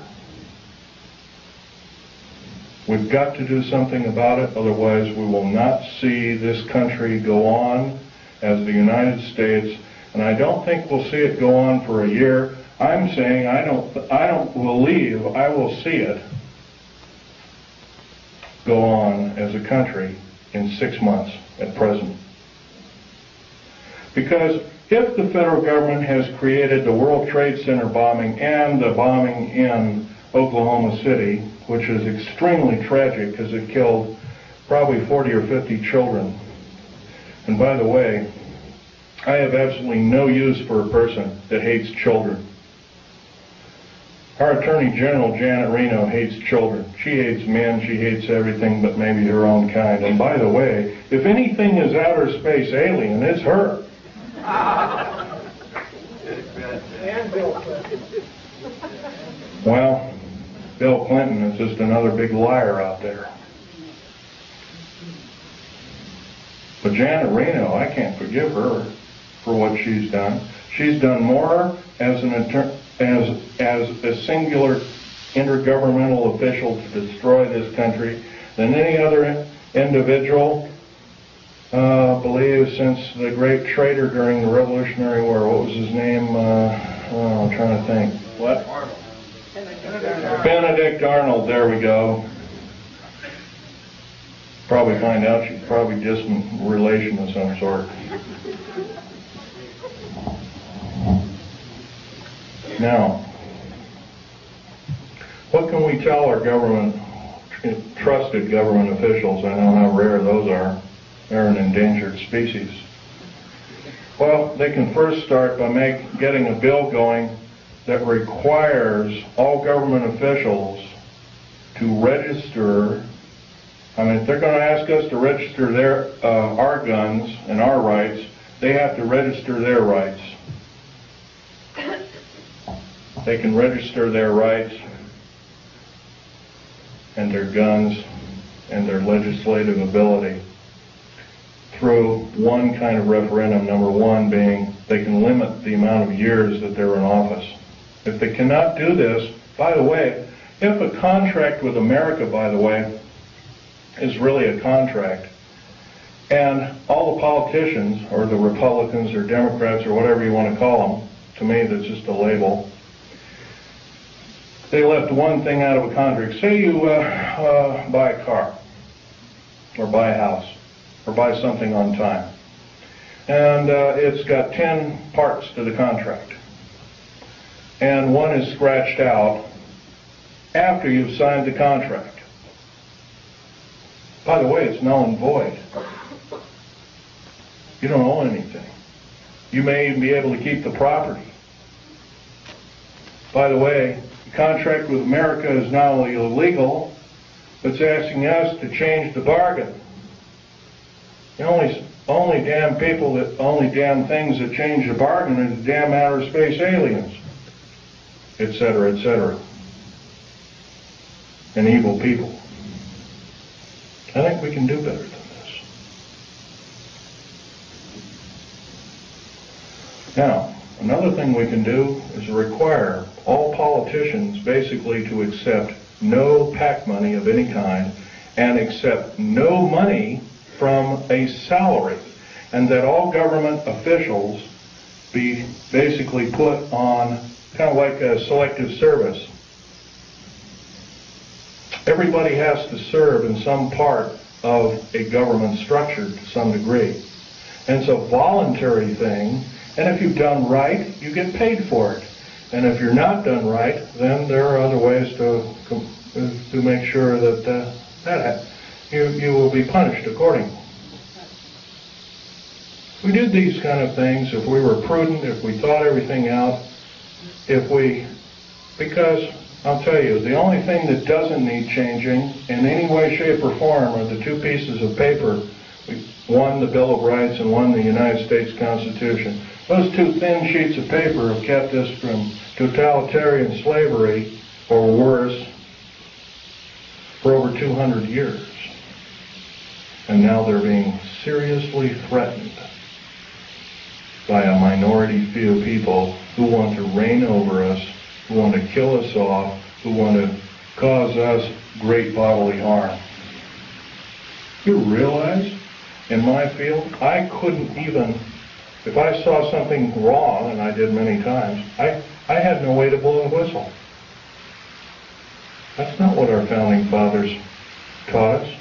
We've got to do something about it, otherwise we will not see this country go on as the United States, and I don't think we'll see it go on for a year. I'm saying I don't believe I will see it go on as a country in 6 months at present. Because if the federal government has created the World Trade Center bombing and the bombing in Oklahoma City, which is extremely tragic because it killed probably 40 or 50 children. And by the way, I have absolutely no use for a person that hates children. Our Attorney General, Janet Reno, hates children. She hates men, she hates everything but maybe her own kind. And by the way, if anything is outer space alien, it's her. And Bill Clinton. Well, Bill Clinton is just another big liar out there. But Janet Reno, I can't forgive her for what she's done. She's done more as a singular intergovernmental official to destroy this country than any other individual, believe, since the great traitor during the Revolutionary War. What was his name? I'm trying to think. What? Arnold. Benedict Arnold, there we go. Probably find out she's probably just a relation of some sort. Now, what can we tell our government, trusted government officials? I know how rare those are. They're an endangered species. Well, they can first start by getting a bill going that requires all government officials to register. I mean, if they're going to ask us to register our guns and our rights, they have to register their rights. They can register their rights and their guns and their legislative ability through one kind of referendum, number one being they can limit the amount of years that they're in office. If they cannot do this, by the way, if a contract with America, by the way, is really a contract, and all the politicians, or the Republicans or Democrats or whatever you want to call them, to me that's just a label, they left one thing out of a contract. Say you buy a car, or buy a house, or buy something on time, and it's got 10 parts to the contract, and one is scratched out after you've signed the contract. By the way, it's null and void. You don't owe anything. You may even be able to keep the property. By the way, the contract with America is not only illegal, but it's asking us to change the bargain. The only damn things that change the bargain are the damn outer space aliens, etc., etc. and evil people. I think we can do better than this. Now, another thing we can do is require all politicians basically to accept no PAC money of any kind and accept no money from a salary, and that all government officials be basically put on kind of like a selective service. Everybody has to serve in some part of a government structure to some degree. And it's a voluntary thing, and if you've done right, you get paid for it. And if you're not done right, then there are other ways to make sure that you will be punished accordingly. If we did these kind of things, if we were prudent, if we thought everything out, because I'll tell you, the only thing that doesn't need changing in any way, shape, or form are the two pieces of paper, one the Bill of Rights and one the United States Constitution. Those two thin sheets of paper have kept us from totalitarian slavery, or worse, for over 200 years. And now they're being seriously threatened by a minority few people who want to reign over us, who want to kill us off, who want to cause us great bodily harm. You realize, in my field, I couldn't even, if I saw something wrong, and I did many times, I had no way to blow a whistle. That's not what our founding fathers taught us.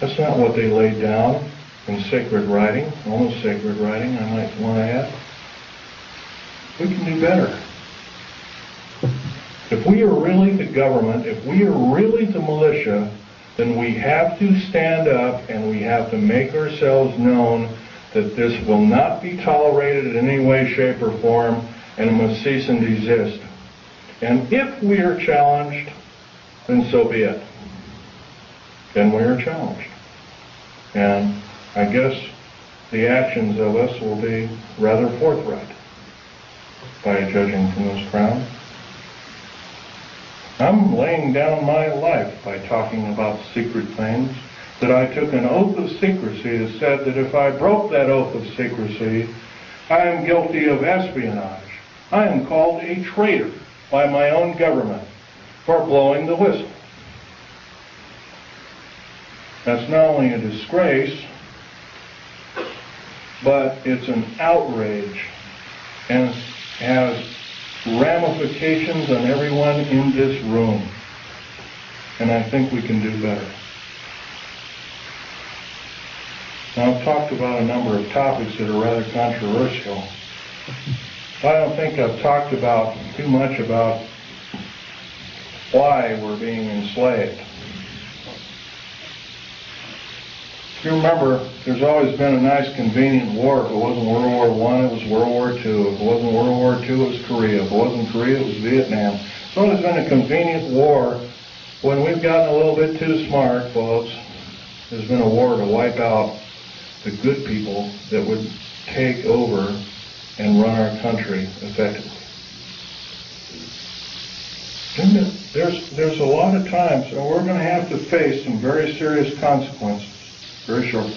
That's not what they laid down in sacred writing, almost sacred writing, I might want to add. We can do better. If we are really the government, if we are really the militia, then we have to stand up and we have to make ourselves known that this will not be tolerated in any way, shape, or form, and it must cease and desist. And if we are challenged, then so be it. Then we are challenged. And I guess the actions of us will be rather forthright by judging from this crowd. I'm laying down my life by talking about secret things, that I took an oath of secrecy that said that if I broke that oath of secrecy, I am guilty of espionage. I am called a traitor by my own government for blowing the whistle. That's not only a disgrace, but it's an outrage and has ramifications on everyone in this room. And I think we can do better. Now, I've talked about a number of topics that are rather controversial. I don't think I've talked about too much about why we're being enslaved. If you remember, there's always been a nice convenient war. If it wasn't World War I, it was World War II. If it wasn't World War II, it was Korea. If it wasn't Korea, it was Vietnam. It's always been a convenient war. When we've gotten a little bit too smart, folks, there's been a war to wipe out the good people that would take over and run our country effectively. There's a lot of times, and we're going to have to face some very serious consequences. Very short.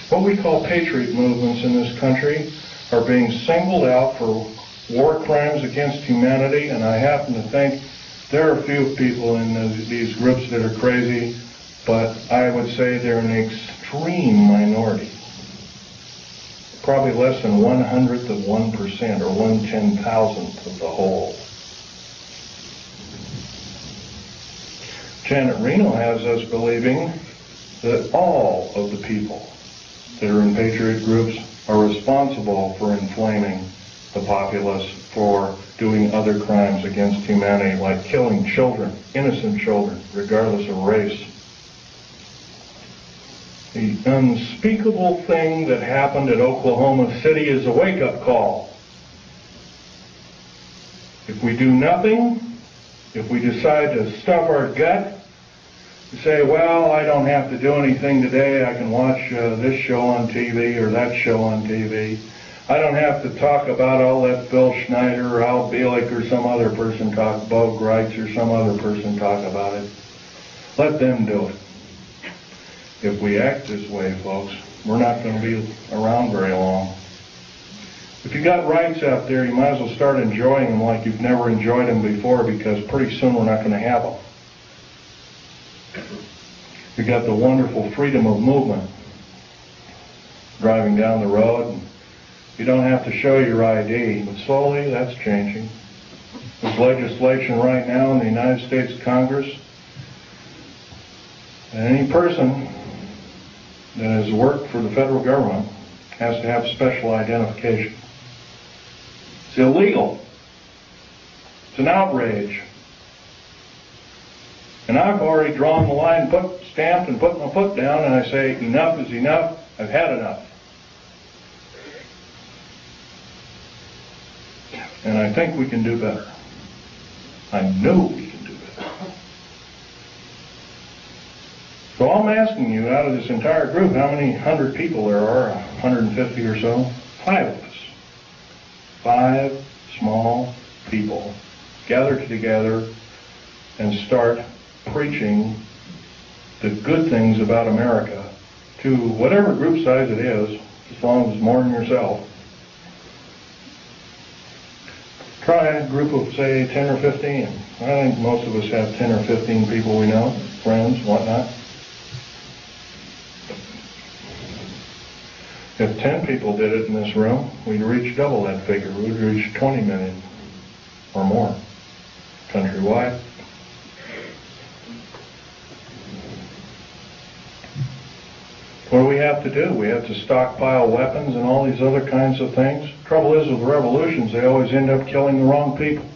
What we call patriot movements in this country are being singled out for war crimes against humanity, and I happen to think there are a few people in these groups that are crazy, but I would say they're an extreme minority. Probably less than 1/100th of 1% or 1/10,000th of the whole. Janet Reno has us believing that all of the people that are in patriot groups are responsible for inflaming the populace, for doing other crimes against humanity, like killing children, innocent children, regardless of race. The unspeakable thing that happened at Oklahoma City is a wake-up call. If we do nothing, if we decide to stuff our gut, say, well, I don't have to do anything today, I can watch this show on TV or that show on TV. I don't have to talk about, I'll let Bill Schneider or Al Bielek or some other person talk, Bo Greitz or some other person talk about it. Let them do it. If we act this way, folks, we're not going to be around very long. If you got rights out there, you might as well start enjoying them like you've never enjoyed them before, because pretty soon we're not going to have them. You got the wonderful freedom of movement. Driving down the road, you don't have to show your ID, but slowly that's changing. There's legislation right now in the United States Congress that any person that has worked for the federal government has to have special identification. It's illegal. It's an outrage. And I've already drawn the line, stamped and put my foot down, and I say, enough is enough. I've had enough. And I think we can do better. I know we can do better. So I'm asking you, out of this entire group, how many 100 people there are, 150 or so? 5 of us. 5 small people gathered together and start preaching the good things about America to whatever group size it is, as long as it's more than yourself. Try a group of, say, 10 or 15. I think most of us have 10 or 15 people we know, friends, whatnot. If 10 people did it in this room, we'd reach double that figure. We'd reach 20 million or more countrywide. What do we have to do? We have to stockpile weapons and all these other kinds of things. Trouble is with revolutions, they always end up killing the wrong people.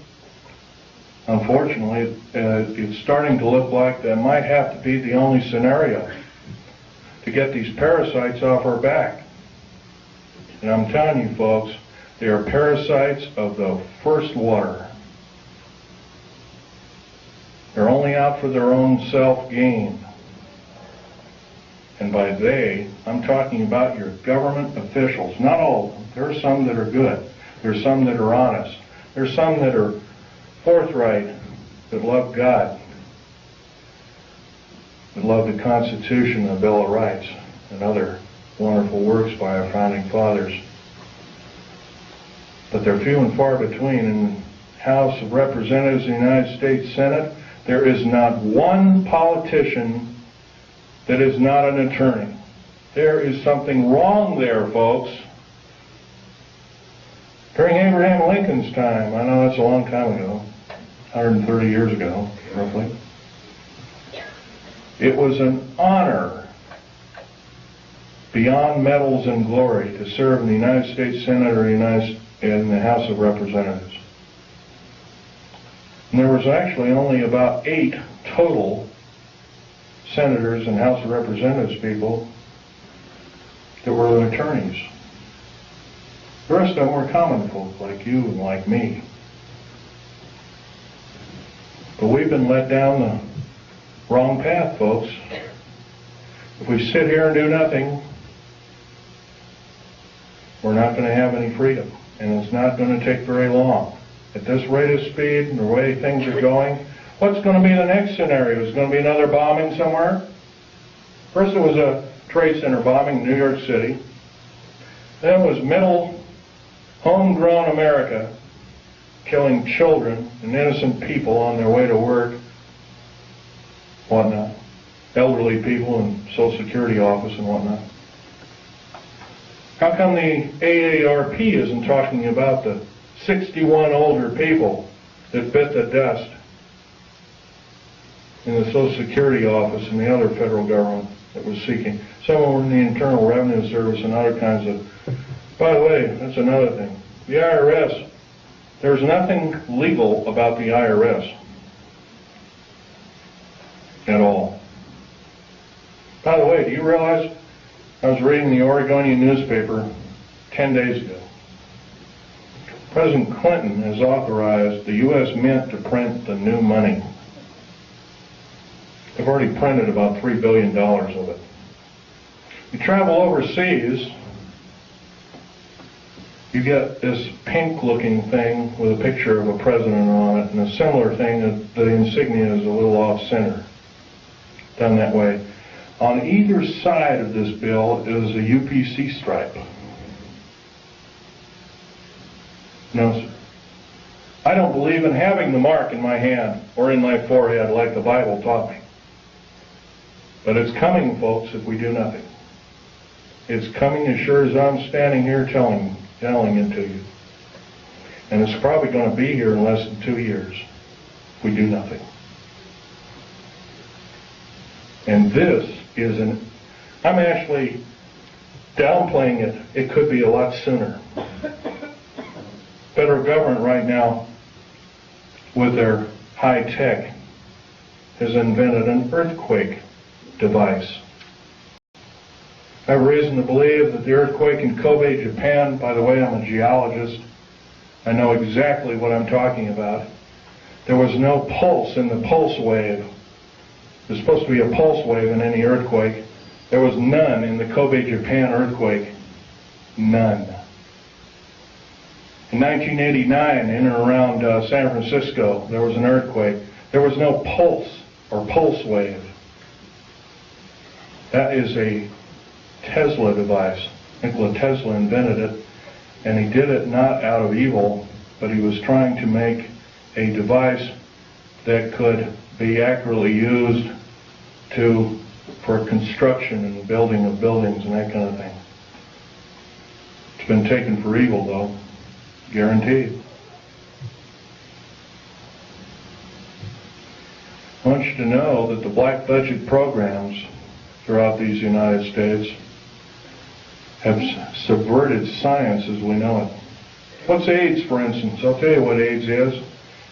Unfortunately, it's starting to look like that might have to be the only scenario to get these parasites off our back. And I'm telling you folks, they are parasites of the first water. They're only out for their own self-gain. And by they, I'm talking about your government officials. Not all of them. There are some that are good. There are some that are honest. There are some that are forthright, that love God, that love the Constitution and the Bill of Rights, and other wonderful works by our founding fathers. But they're few and far between. In the House of Representatives in the United States Senate, there is not one politician that is not an attorney. There is something wrong there, folks. During Abraham Lincoln's time, I know that's a long time ago, 130 years ago, roughly, it was an honor beyond medals and glory to serve in the United States Senate or in the House of Representatives. And there was actually only about 8 total senators and House of Representatives people that were attorneys. The rest of them were common folk like you and like me. But we've been led down the wrong path, folks. If we sit here and do nothing, we're not going to have any freedom. And it's not going to take very long. At this rate of speed and the way things are going, what's going to be the next scenario? Is going to be another bombing somewhere? First it was a trade center bombing in New York City. Then it was middle, homegrown America killing children and innocent people on their way to work, whatnot. Elderly people in Social Security office and whatnot. How come the AARP isn't talking about the 61 older people that bit the dust in the Social Security office and the other federal government that was seeking? Some were in the Internal Revenue Service and other kinds of... By the way, that's another thing. The IRS, there's nothing legal about the IRS at all. By the way, do you realize, I was reading the Oregonian newspaper 10 days ago. President Clinton has authorized the U.S. Mint to print the new money. They've already printed about $3 billion of it. You travel overseas, You get this pink-looking thing with a picture of a president on it, and a similar thing that the insignia is a little off-center, done that way. On either side of this bill is a UPC stripe. No, sir. I don't believe in having the mark in my hand or in my forehead like the Bible taught me. But it's coming, folks, if we do nothing. It's coming as sure as I'm standing here telling it to you. And it's probably going to be here in less than 2 years if we do nothing. And this is I'm actually downplaying it. It could be a lot sooner. Federal government right now, with their high tech, has invented an earthquake device. I have reason to believe that the earthquake in Kobe, Japan, by the way, I'm a geologist, I know exactly what I'm talking about. There was no pulse in the pulse wave. There's supposed to be a pulse wave in any earthquake. There was none in the Kobe, Japan earthquake. None. In 1989, in and around San Francisco, there was an earthquake. There was no pulse or pulse wave. That is a Tesla device. Nikola Tesla invented it, and he did it not out of evil, but he was trying to make a device that could be accurately used for construction and building of buildings and that kind of thing. It's been taken for evil, though, guaranteed. I want you to know that the black budget programs throughout these United States have subverted science as we know it. What's AIDS, for instance? I'll tell you what AIDS is.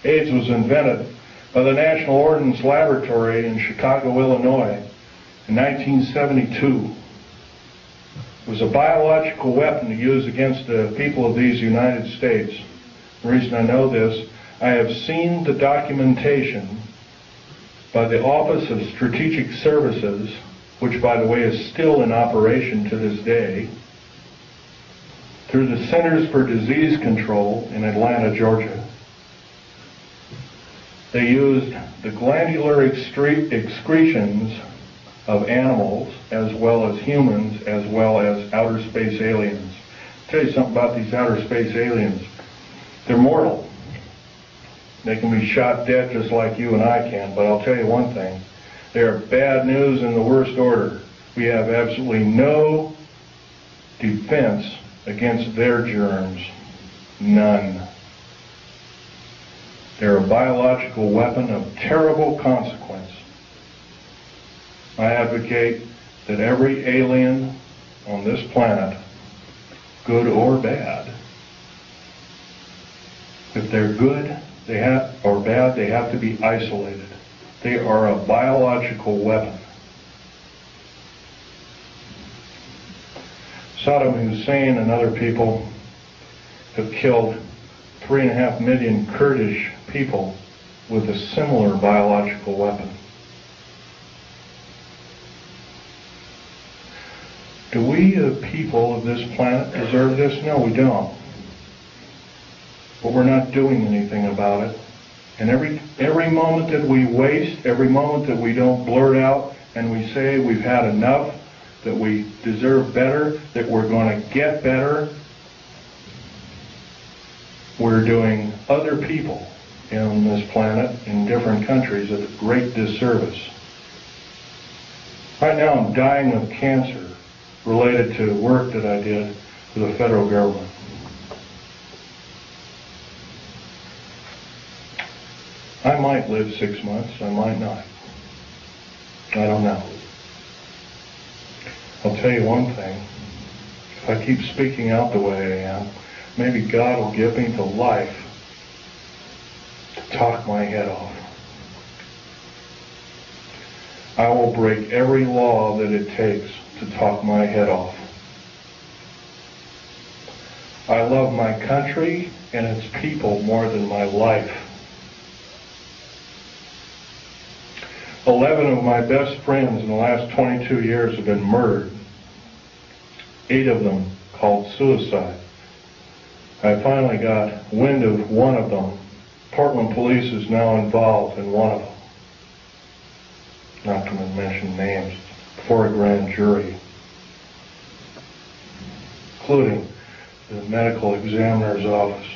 AIDS was invented by the National Ordnance Laboratory in Chicago, Illinois in 1972. It was a biological weapon to use against the people of these United States. The reason I know this, I have seen the documentation by the Office of Strategic Services, which, by the way, is still in operation to this day, through the Centers for Disease Control in Atlanta, Georgia. They used the glandular excretions of animals, as well as humans, as well as outer space aliens. I'll tell you something about these outer space aliens. They're mortal. They can be shot dead just like you and I can, but I'll tell you one thing. They are bad news in the worst order. We have absolutely no defense against their germs. None. They're a biological weapon of terrible consequence. I advocate that every alien on this planet, good or bad, if they're good or bad, they have to be isolated. They are a biological weapon. Saddam Hussein and other people have killed 3.5 million Kurdish people with a similar biological weapon. Do we, the people of this planet, deserve this? No, we don't. But we're not doing anything about it. And every moment that we waste, every moment that we don't blurt out and we say we've had enough, that we deserve better, that we're going to get better, we're doing other people in this planet, in different countries, a great disservice. Right now I'm dying of cancer related to work that I did for the federal government. I might live 6 months, I might not. I don't know. I'll tell you one thing. If I keep speaking out the way I am, maybe God will give me the life to talk my head off. I will break every law that it takes to talk my head off. I love my country and its people more than my life. 11 of my best friends in the last 22 years have been murdered. 8 of them called suicide. I finally got wind of one of them. Portland police is now involved in one of them. Not going to mention names, before a grand jury, including the medical examiner's office.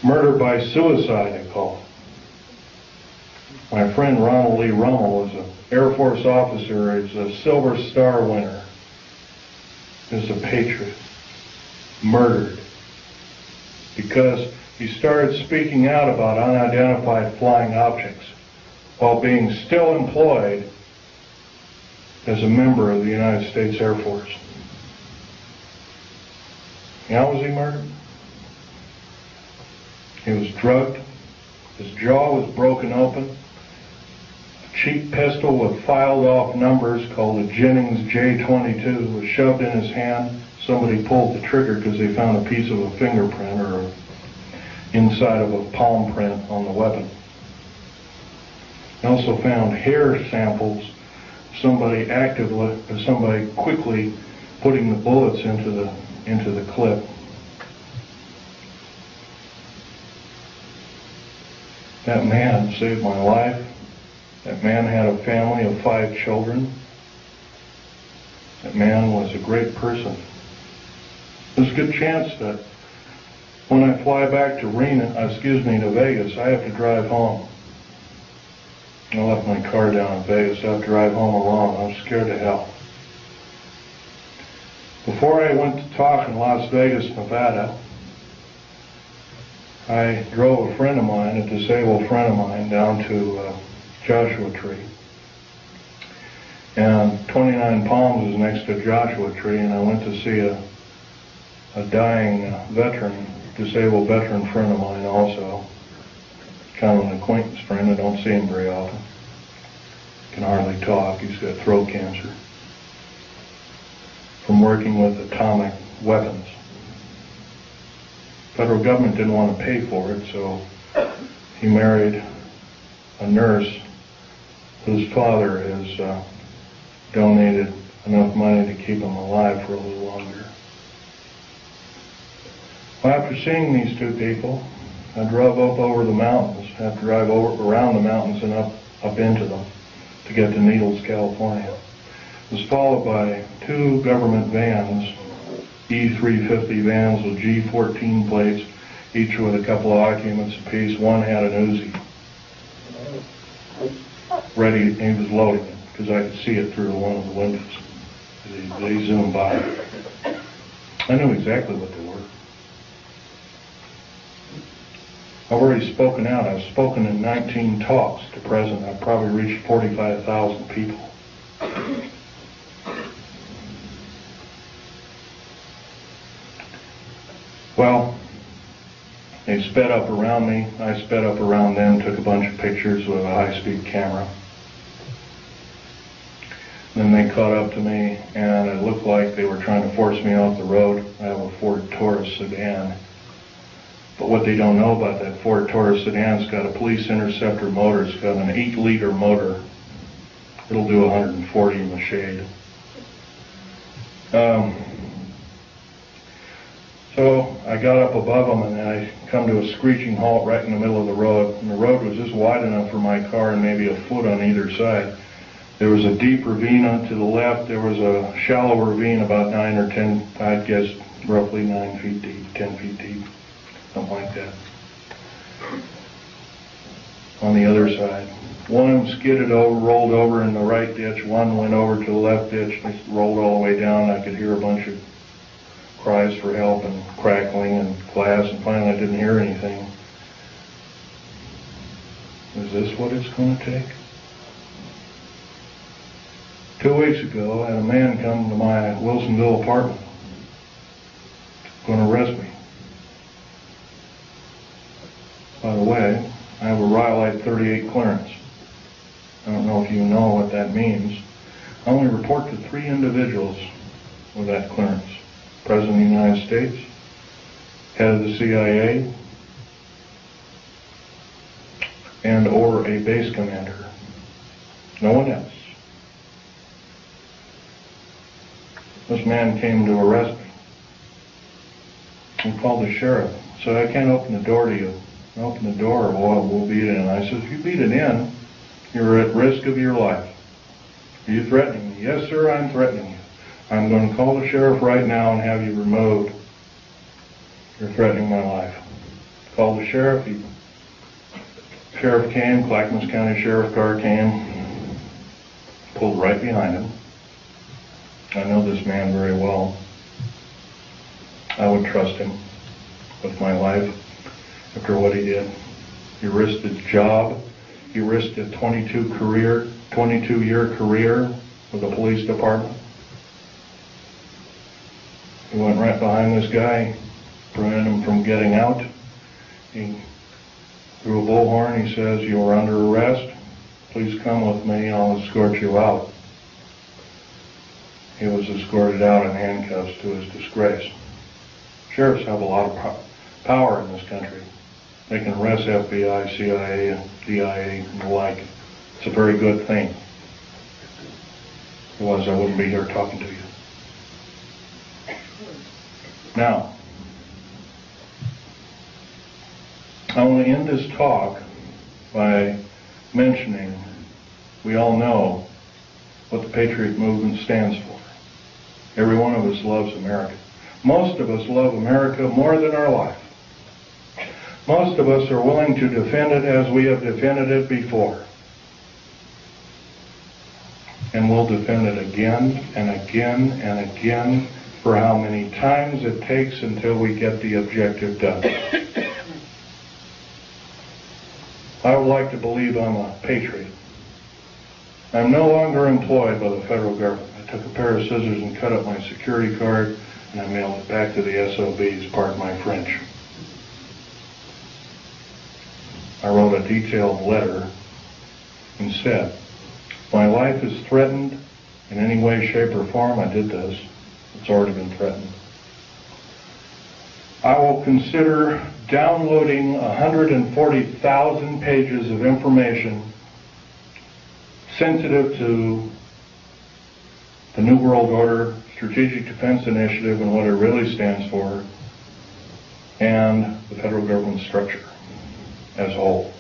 Murder by suicide, they call it. My friend Ronald Lee Rummel is an Air Force officer. He's a Silver Star winner. He's a patriot. Murdered because he started speaking out about unidentified flying objects while being still employed as a member of the United States Air Force. How was he murdered? He was drugged. His jaw was broken open. A cheap pistol with filed off numbers called a Jennings J22 was shoved in his hand. Somebody pulled the trigger because they found a piece of a fingerprint or inside of a palm print on the weapon. They also found hair samples. Somebody quickly putting the bullets into the clip. That man saved my life. That man had a family of 5 children. That man was a great person. There's a good chance that when I fly back to Vegas, I have to drive home. I left my car down in Vegas. I have to drive home alone. I'm scared to hell. Before I went to talk in Las Vegas, Nevada, I drove a friend of mine, a disabled friend of mine, down to Joshua Tree. And 29 Palms is next to Joshua Tree, and I went to see a dying disabled veteran friend of mine also. Kind of an acquaintance friend. I don't see him very often. Can hardly talk. He's got throat cancer from working with atomic weapons. Federal government didn't want to pay for it, so he married a nurse whose father has donated enough money to keep him alive for a little longer. Well, after seeing these 2 people, I drove up over the mountains. I had to drive around the mountains and up into them to get to Needles, California. It was followed by 2 government vans, E350 vans with G14 plates, each with a couple of occupants apiece. One had an Uzi. Ready, he was loading it, because I could see it through one of the windows. They zoomed by. I knew exactly what they were. I've already spoken out. I've spoken in 19 talks to present. I've probably reached 45,000 people. Well, they sped up around me. I sped up around them, took a bunch of pictures with a high-speed camera. Then they caught up to me, and it looked like they were trying to force me off the road. I have a Ford Taurus sedan. But what they don't know about that Ford Taurus sedan, it's got a police interceptor motor. It's got an 8-liter motor. It'll do 140 in the shade. So I got up above them, and I come to a screeching halt right in the middle of the road. And the road was just wide enough for my car and maybe a foot on either side. There was a deep ravine to the left. There was a shallow ravine about 9 or 10, I'd guess roughly 9 feet deep, 10 feet deep, something like that. On the other side. One skidded over, rolled over in the right ditch. One went over to the left ditch. They rolled all the way down. I could hear a bunch of cries for help and crackling and glass, and finally I didn't hear anything. Is this what it's going to take? 2 weeks ago, I had a man come to my Wilsonville apartment, going to arrest me. By the way, I have a Rhyolite 38 clearance. I don't know if you know what that means. I only report to 3 individuals with that clearance. President of the United States, head of the CIA, and or a base commander. No one else. This man came to arrest me. and called the sheriff. Said, I can't open the door to you. Open the door, we'll beat it in. I said, if you beat it in, you're at risk of your life. Are you threatening me? Yes, sir, I'm threatening you. I'm going to call the sheriff right now and have you removed. You're threatening my life. Called the sheriff. Sheriff came, Clackamas County Sheriff car came, pulled right behind him. I know this man very well. I would trust him with my life after what he did. He risked his job. He risked a 22-year career with the police department. He went right behind this guy, prevented him from getting out. He threw a bullhorn. He says, you are under arrest. Please come with me. I'll escort you out. He was escorted out in handcuffs to his disgrace. Sheriffs have a lot of power in this country. They can arrest FBI, CIA, and DIA and the like. It's a very good thing. If it was, I wouldn't be here talking to you. Now, I want to end this talk by mentioning we all know what the Patriot Movement stands for. Every one of us loves America. Most of us love America more than our life. Most of us are willing to defend it as we have defended it before. And we'll defend it again and again and again for how many times it takes until we get the objective done. I would like to believe I'm a patriot. I'm no longer employed by the federal government. I took a pair of scissors and cut up my security card and I mailed it back to the SOBs, pardon my French. I wrote a detailed letter and said, if my life is threatened in any way, shape, or form, I did this. It's already been threatened. I will consider downloading 140,000 pages of information sensitive to the New World Order, Strategic Defense Initiative, and what it really stands for, and the federal government structure as a whole.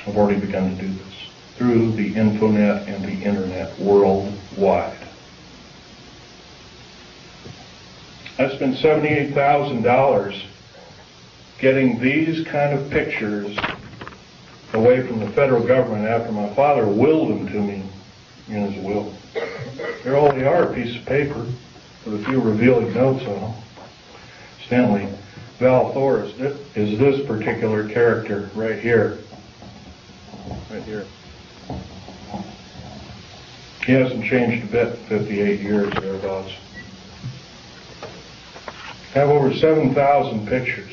I've already begun to do this through the Infonet and the Internet worldwide. I spent $78,000 getting these kind of pictures away from the federal government after my father willed them to me in his will. Here all they are, a piece of paper with a few revealing notes on them. Stanley Val Thor is this particular character right here. Right here. He hasn't changed a bit in 58 years thereabouts. I have over 7,000 pictures.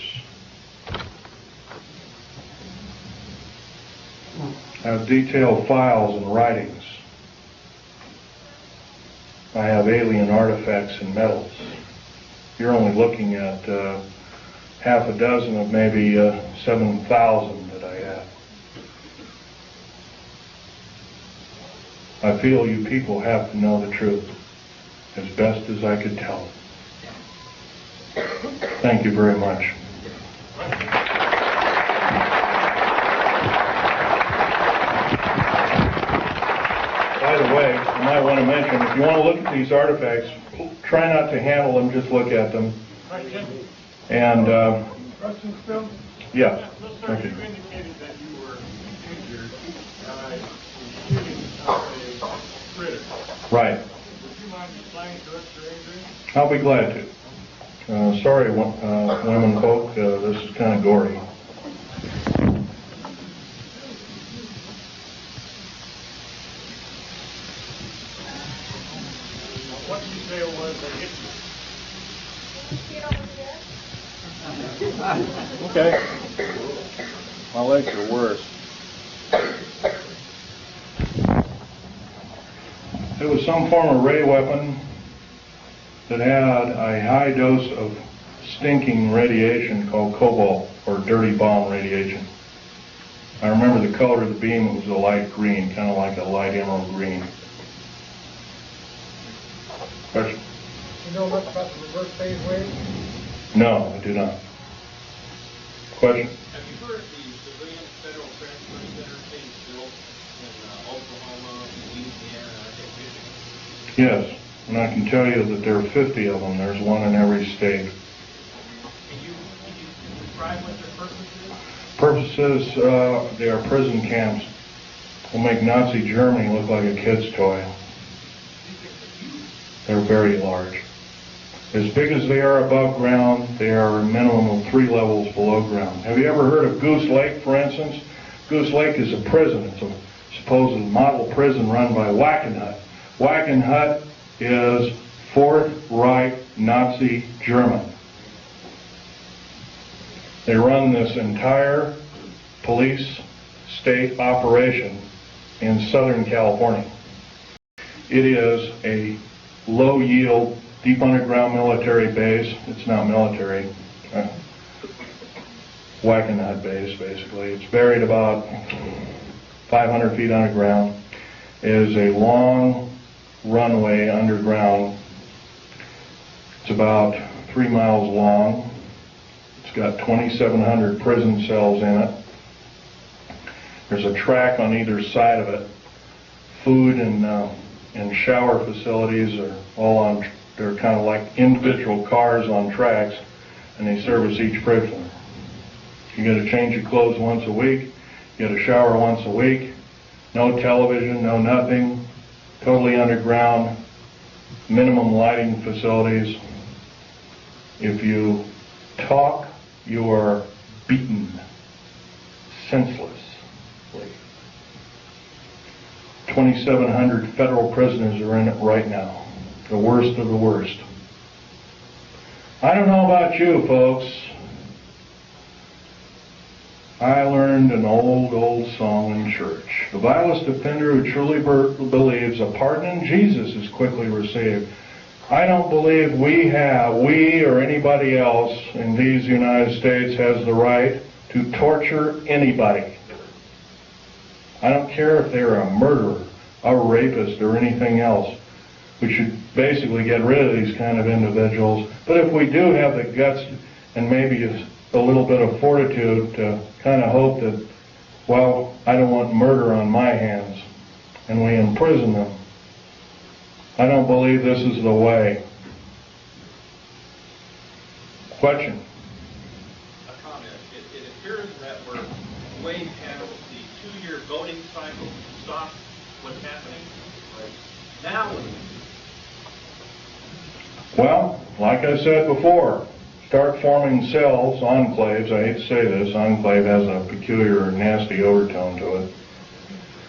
I have detailed files and writings. I have alien artifacts and metals. You're only looking at half a dozen of maybe 7,000 that I have. I feel you people have to know the truth as best as I could tell it. Thank you very much. By the way, I might want to mention, if you want to look at these artifacts, try not to handle them, just look at them. And, Questions, Phil? yes. Sir, you indicated that you were injured in shooting a critter. Right. Would you mind explaining to us your injury? I'll be glad to. Sorry, women folk, this is kind of gory. What detail was that hit you? Okay. My legs are worse. It was some form of ray weapon that had a high dose of stinking radiation called cobalt, or dirty bomb radiation. I remember the color of the beam. It was a light green, kind of like a light emerald green. Question? You know much about the reverse phase wave? No, I do not. Question? Have you heard the civilian federal transfer center being built in Oklahoma, Louisiana, and I think Michigan? Yes, and I can tell you that there are 50 of them. There's one in every state. Can you describe what their purpose is? Purposes, they are prison camps. Will make Nazi Germany look like a kid's toy. They're very large. As big as they are above ground, they are a minimum of 3 levels below ground. Have you ever heard of Goose Lake, for instance? Goose Lake is a prison. It's a supposed model prison run by Wackenhut. Wackenhut is Fourth Reich Nazi German. They run this entire police state operation in Southern California. It is a low-yield, deep underground military base. It's not military. Wackenhut base, basically. It's buried about 500 feet underground. It is a long runway underground. It's about 3 miles long. It's got 2,700 prison cells in it. There's a track on either side of it. Food and shower facilities are all on. They're kind of like individual cars on tracks, and they service each prisoner. You got to change your clothes once a week. You got to shower once a week. No television, no nothing. Totally underground. Minimum lighting facilities. If you talk, you are beaten senselessly. 2,700 federal prisoners are in it right now. The worst of the worst. I don't know about you, folks. I learned an old song in church. The vilest offender who truly believes a pardon in Jesus is quickly received. I don't believe we or anybody else in these United States has the right to torture anybody. I don't care if they're a murderer, a rapist, or anything else. We should basically get rid of these kind of individuals. But if we do have the guts and maybe a little bit of fortitude to kind of hope that, well, I don't want murder on my hands, and we imprison them, I don't believe this is the way. Question? A comment. It appears that we're way past the 2-year voting cycle to stop what's happening. Right now, Well, like I said before, start forming cells, enclaves. I hate to say this, enclave has a peculiar, nasty overtone to it.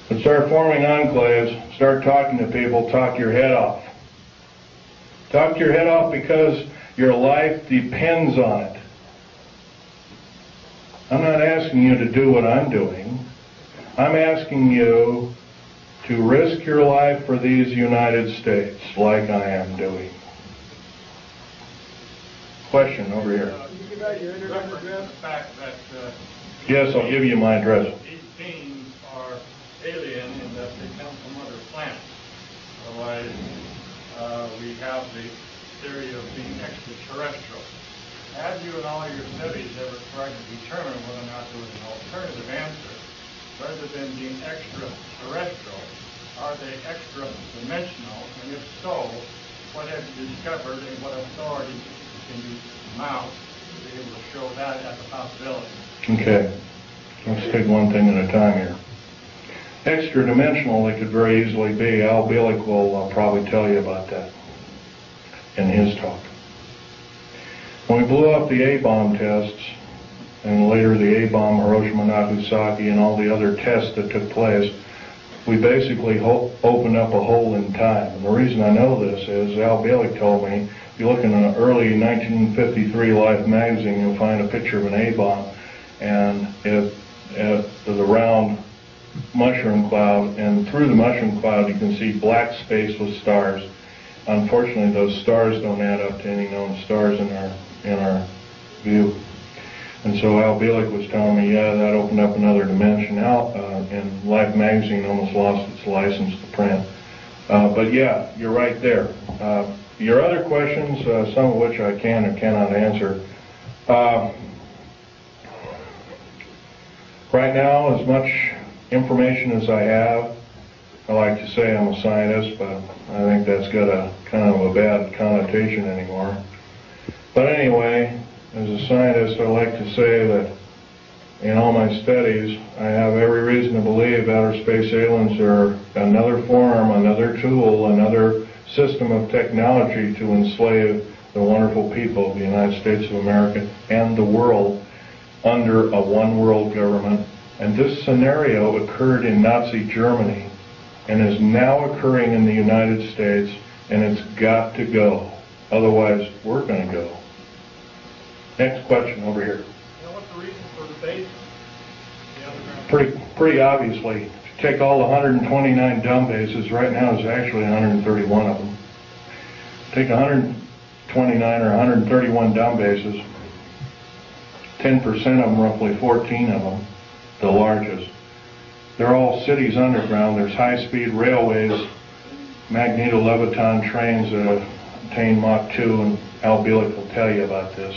But start forming enclaves, start talking to people, talk your head off. Talk your head off because your life depends on it. I'm not asking you to do what I'm doing. I'm asking you to risk your life for these United States like I am doing. Question over here. You give out your internet address? The fact that Yes, I'll give you my address. these beings are alien in that they come from other planets. Otherwise, we have the theory of being extraterrestrial. Have you in all your studies ever tried to determine whether or not there was an alternative answer? Rather than being extraterrestrial, are they extra-dimensional? And if so, what have you discovered and what authority can you mount to be able to show that as a possibility? Okay, let's take one thing at a time here. Extra-dimensional, they could very easily be. Al Bielek will probably tell you about that in his talk. When we blew up the A-bomb tests, and later the A-bomb, Hiroshima, Nagasaki, and all the other tests that took place, we basically opened up a hole in time. And the reason I know this is Al Bielek told me, if you look in an early 1953 Life magazine, you'll find a picture of an A-bomb, and it the round mushroom cloud, and through the mushroom cloud you can see black space with stars. Unfortunately, those stars don't add up to any known stars in our view. And so Al Bielek was telling me, yeah, that opened up another dimension. And Life magazine almost lost its license to print. But yeah, you're right there. Your other questions, some of which I can or cannot answer, Right now, as much information as I have, I like to say I'm a scientist, but I think that's got a kind of a bad connotation anymore. But anyway, as a scientist, I like to say that in all my studies, I have every reason to believe outer space aliens are another form, another tool, another system of technology to enslave the wonderful people of the United States of America and the world under a one-world government. And this scenario occurred in Nazi Germany and is now occurring in the United States, and it's got to go. Otherwise, we're going to go. Next question over here. What's the reason for the base? The underground? Pretty obviously, if you take all the 129 dumb bases, right now there's actually 131 of them. Take 129 or 131 dumb bases, 10% of them, roughly 14 of them, the largest. They're all cities underground. There's high-speed railways, magneto-leviton trains that attain Mach 2, and Al Bielek will tell you about this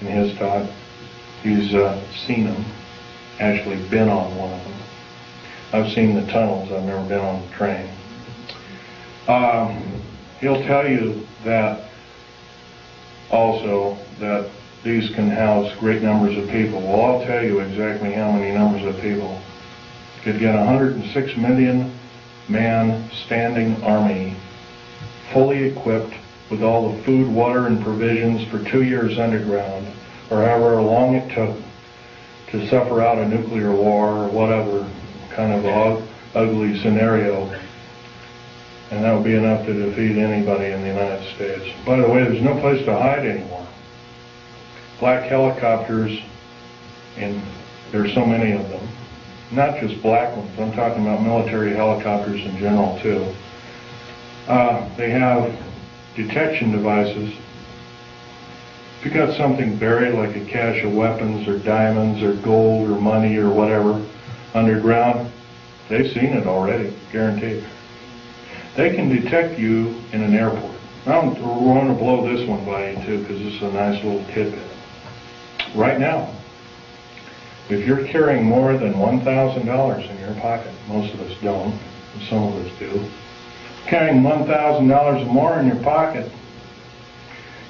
in his talk. He's seen them, actually been on one of them. I've seen the tunnels, I've never been on the train. He'll tell you that also that these can house great numbers of people. Well, I'll tell you exactly how many numbers of people. Could get 106 million man standing army, fully equipped with all the food, water, and provisions for 2 years underground, or however long it took to suffer out a nuclear war or whatever kind of ugly scenario. And that would be enough to defeat anybody in the United States. By the way, there's no place to hide anymore. Black helicopters, and there's so many of them. Not just black ones, I'm talking about military helicopters in general too. They have detection devices. If you got something buried like a cache of weapons or diamonds or gold or money or whatever underground, they've seen it already, guaranteed. They can detect you in an airport. I want to blow this one by you too, because this is a nice little tidbit. Right now, if you're carrying more than $1,000 in your pocket, most of us don't, and some of us do, carrying $1,000 or more in your pocket,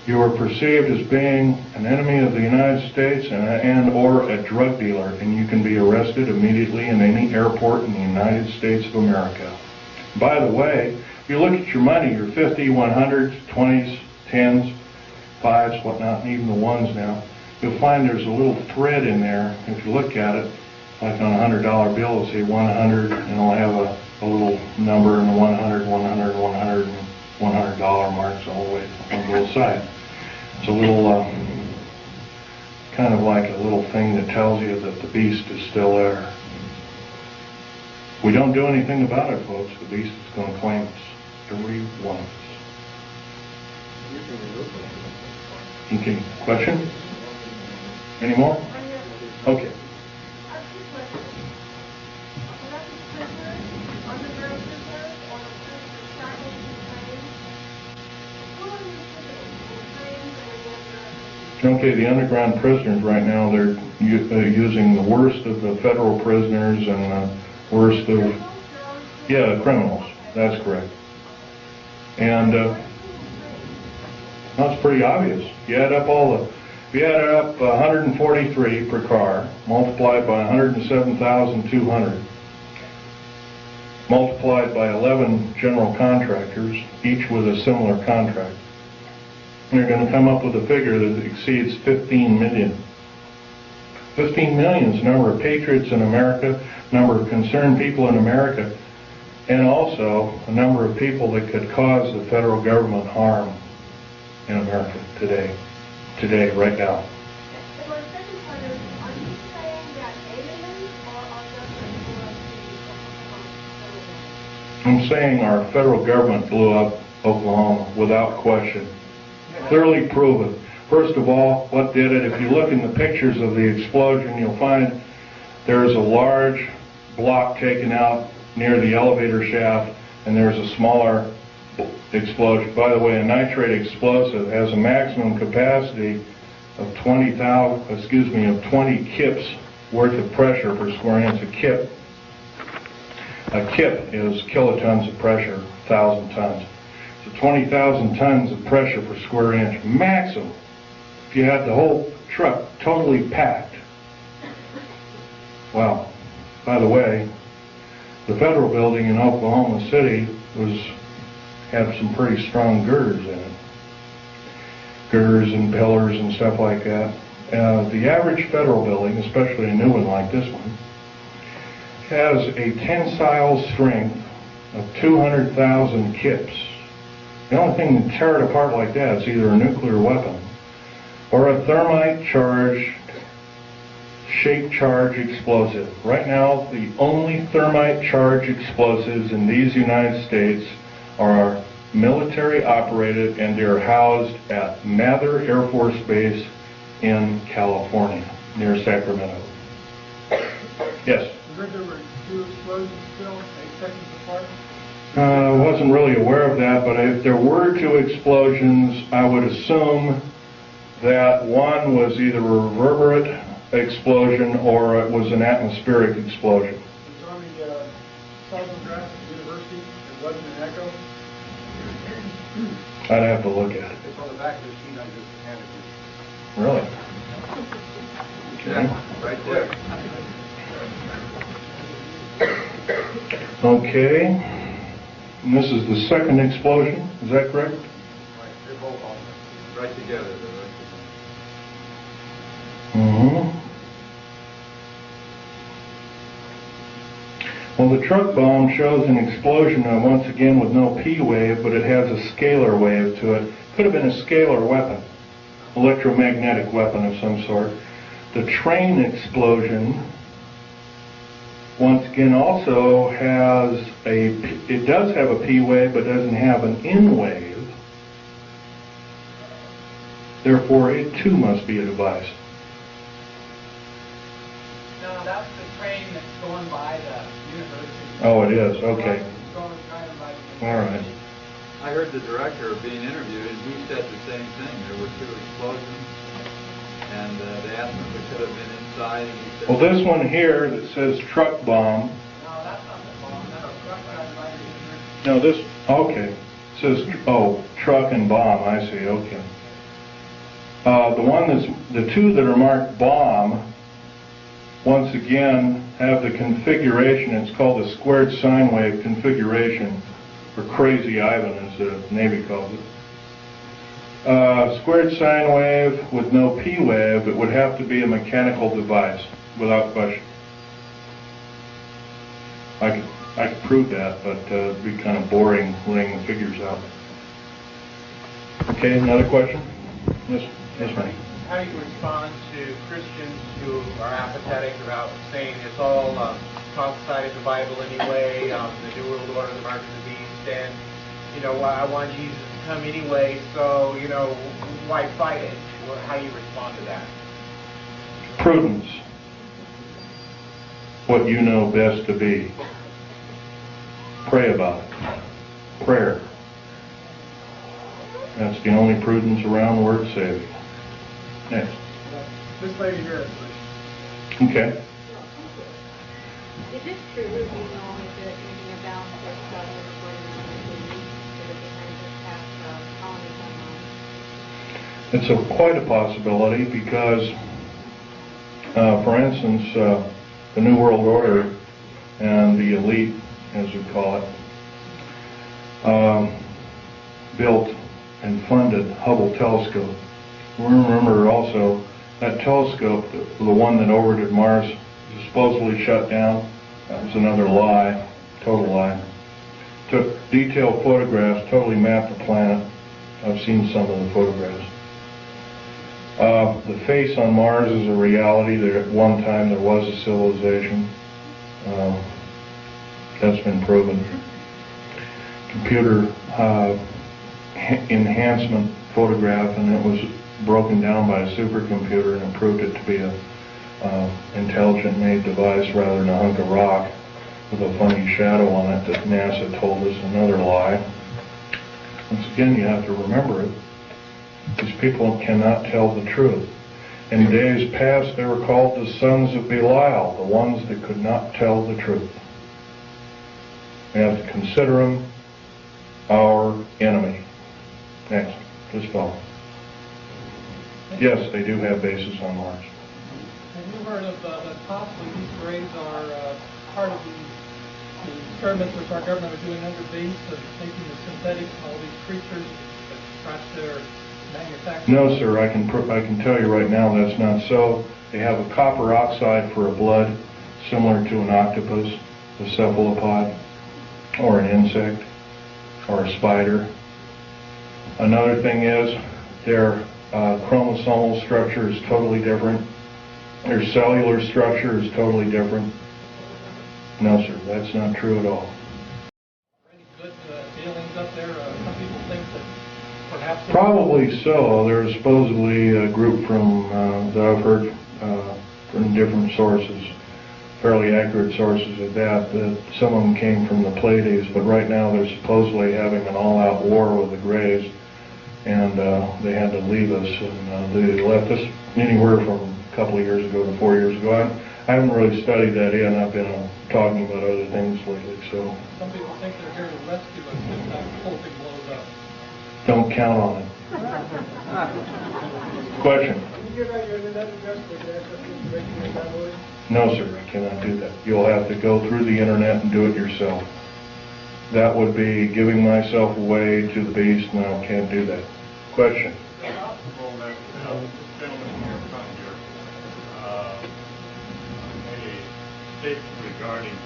you are perceived as being an enemy of the United States and or a drug dealer, and you can be arrested immediately in any airport in the United States of America. By the way, if you look at your money, your 50, 100s, 20s, 10s, 5s, whatnot, and even the ones now, you'll find there's a little thread in there. If you look at it, like on a $100 bill, it'll say 100, and it'll have a little number in the 100, 100, 100, and $100 marks all the way on both sides. It's a little, kind of like a little thing that tells you that the beast is still there. We don't do anything about it, folks. The beast is going to claim us. Every one of us. Okay, question? Any more? Okay. Okay, the underground prisoners right now, they're using the worst of the federal prisoners and the worst of, yeah, criminals. That's correct. And that's pretty obvious. You add up if you add up 143 per car, multiplied by 107,200, multiplied by 11 general contractors, each with a similar contract, you're going to come up with a figure that exceeds 15 million. 15 million is the number of patriots in America, number of concerned people in America, and also a number of people that could cause the federal government harm in America today, right now. I'm saying our federal government blew up Oklahoma without question. Clearly proven. First of all, what did it? If you look in the pictures of the explosion, you'll find there is a large block taken out near the elevator shaft, and there's a smaller explosion. By the way, a nitrate explosive has a maximum capacity of 20 kips worth of pressure per square inch. A kip is kilotons of pressure, 1,000 tons. So 20,000 tons of pressure per square inch maximum. If you had the whole truck totally packed. Wow. By the way, the federal building in Oklahoma City had some pretty strong girders in it. Girders and pillars and stuff like that. The average federal building, especially a new one like this one, has a tensile strength of 200,000 kips. The only thing to tear it apart like that is either a nuclear weapon or a thermite-charged, shape-charge explosive. Right now, the only thermite-charged explosives in these United States are military-operated, and they're housed at Mather Air Force Base in California, near Sacramento. Yes? There were 2 explosions still, 8 seconds apart? I wasn't really aware of that, but if there were 2 explosions, I would assume that one was either a reverberant explosion or it was an atmospheric explosion. It was on the seismograph at the university. It wasn't an echo. I'd have to look at it. It's on the back of the sheet I just handed you. Really? Okay. Right there. Okay. And this is the second explosion, is that correct? Right, they're both on there. Right together. Mm-hmm. Well, the truck bomb shows an explosion, once again, with no P wave, but it has a scalar wave to it. Could have been a scalar weapon, electromagnetic weapon of some sort. The train explosion, once again, also it does have a P wave, but doesn't have an N wave. Therefore, it too must be a device. No, that's the train that's going by the university. Oh, it is, okay. It's going kind of by the All right. I heard the director being interviewed, and he said the same thing. There were 2 explosions, and they asked him if it could have been inside, and he said... Well, this one here that says truck bomb. No, that's not the bomb. That's a truck driven by the university. No, this, okay. It says, truck and bomb, I see, okay. The 2 that are marked bomb, once again, have the configuration. It's called the squared sine wave configuration, or Crazy Ivan, as the Navy calls it. Squared sine wave with no P wave, it would have to be a mechanical device, without question. I could prove that, but it'd be kind of boring laying the figures out. Okay, another question? Yes, ma'am. How do you respond to Christians who are apathetic about saying it's all prophesied in the Bible anyway, the New World Order, the Mark of the Beast, and, I want Jesus to come anyway, so, why fight it? How do you respond to that? Prudence. What you know best to be. Pray about it. Prayer. That's the only prudence around worth saving. Next. This lady here is Okay. Is it true, do you know, is there anything about this recording on the TV that are behind this past colonies online? It's quite a possibility because, for instance, the New World Order and the elite, as we call it, built and funded Hubble telescope. Remember also that telescope, the one that orbited Mars, was supposedly shut down. That was another lie, total lie. Took detailed photographs, totally mapped the planet. I've seen some of the photographs. The face on Mars is a reality. There, at one time there was a civilization. That's been proven. Computer enhancement photograph, and it was broken down by a supercomputer and proved it to be a intelligent made device rather than a hunk of rock with a funny shadow on it that NASA told us. Another lie. Once again, you have to remember it. These people cannot tell the truth. In days past, they were called the sons of Belial, the ones that could not tell the truth. We have to consider them our enemy. Next, just follow. Yes, they do have bases on Mars. Have you heard of that possibly these graves are part of the experiments which our government are doing under base of making the synthetics, all these creatures that perhaps they're manufacturing? No, sir. I can tell you right now that's not so. They have a copper oxide for a blood, similar to an octopus, a cephalopod, or an insect, or a spider. Another thing is their chromosomal structure is totally different. Their cellular structure is totally different. No, sir, that's not true at all. Any good aliens up there? Some people think that perhaps... Probably so. There's supposedly a group from that I've heard from different sources, fairly accurate sources at that some of them came from the Pleiades, but right now they're supposedly having an all-out war with the Greys, and they had to leave us, and they left us anywhere from a couple of years ago to 4 years ago. I haven't really studied that in. I've been talking about other things lately, so... Some people think they're here to rescue us if that whole thing blows up. Don't count on it. Question? Can you give out your internet address for the access information in that way? No, sir, I cannot do that. You'll have to go through the internet and do it yourself. That would be giving myself away to the beast, and I can't do that. Question? It's possible that this gentleman here in front here made a statement regarding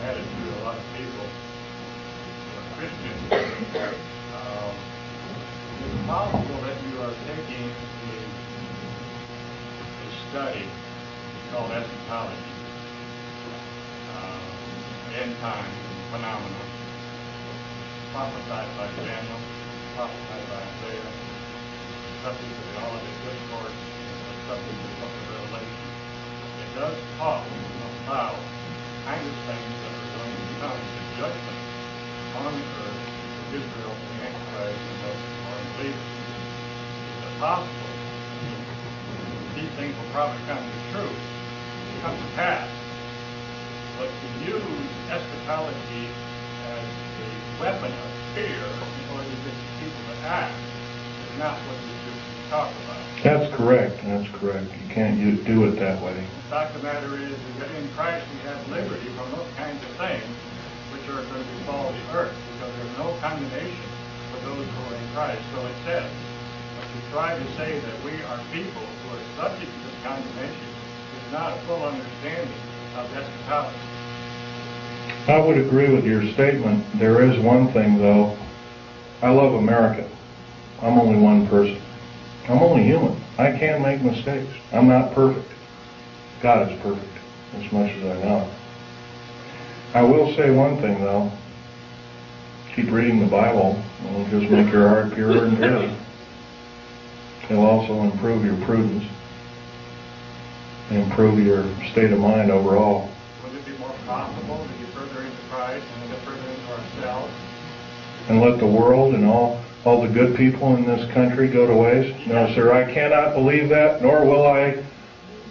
attitude of a lot of people who are Christians. It's possible that you are taking a study called eschatology, end time phenomena, prophesied by Daniel, prophesied by Isaiah, subject to the Olivet Discourse, subject to the book of Revelation. It does talk about kind of things that are going to come to judgment on earth for Israel, the Antichrist, and those who are believers. Is it possible? These things will probably come to truth, come to pass. But to use eschatology as a weapon of fear in order to get people to act is not what we should talk about. That's correct. That's correct. You can't do it that way. The fact of the matter is that in Christ we have liberty from those kinds of things which are going to befall the earth, because there's no condemnation for those who are in Christ. So it says, but to try to say that we are people who are subject to this condemnation is not a full understanding of eschatology. I would agree with your statement. There is one thing, though. I love America. I'm only one person. I'm only human. I can make mistakes. I'm not perfect. God is perfect, as much as I know. I will say one thing, though. Keep reading the Bible. It'll just make your heart purer and good. It'll also improve your prudence and improve your state of mind overall. Would it be more profitable to get further into Christ and to get further into ourselves? And let the world and all the good people in this country go to waste? No, sir, I cannot believe that, nor will I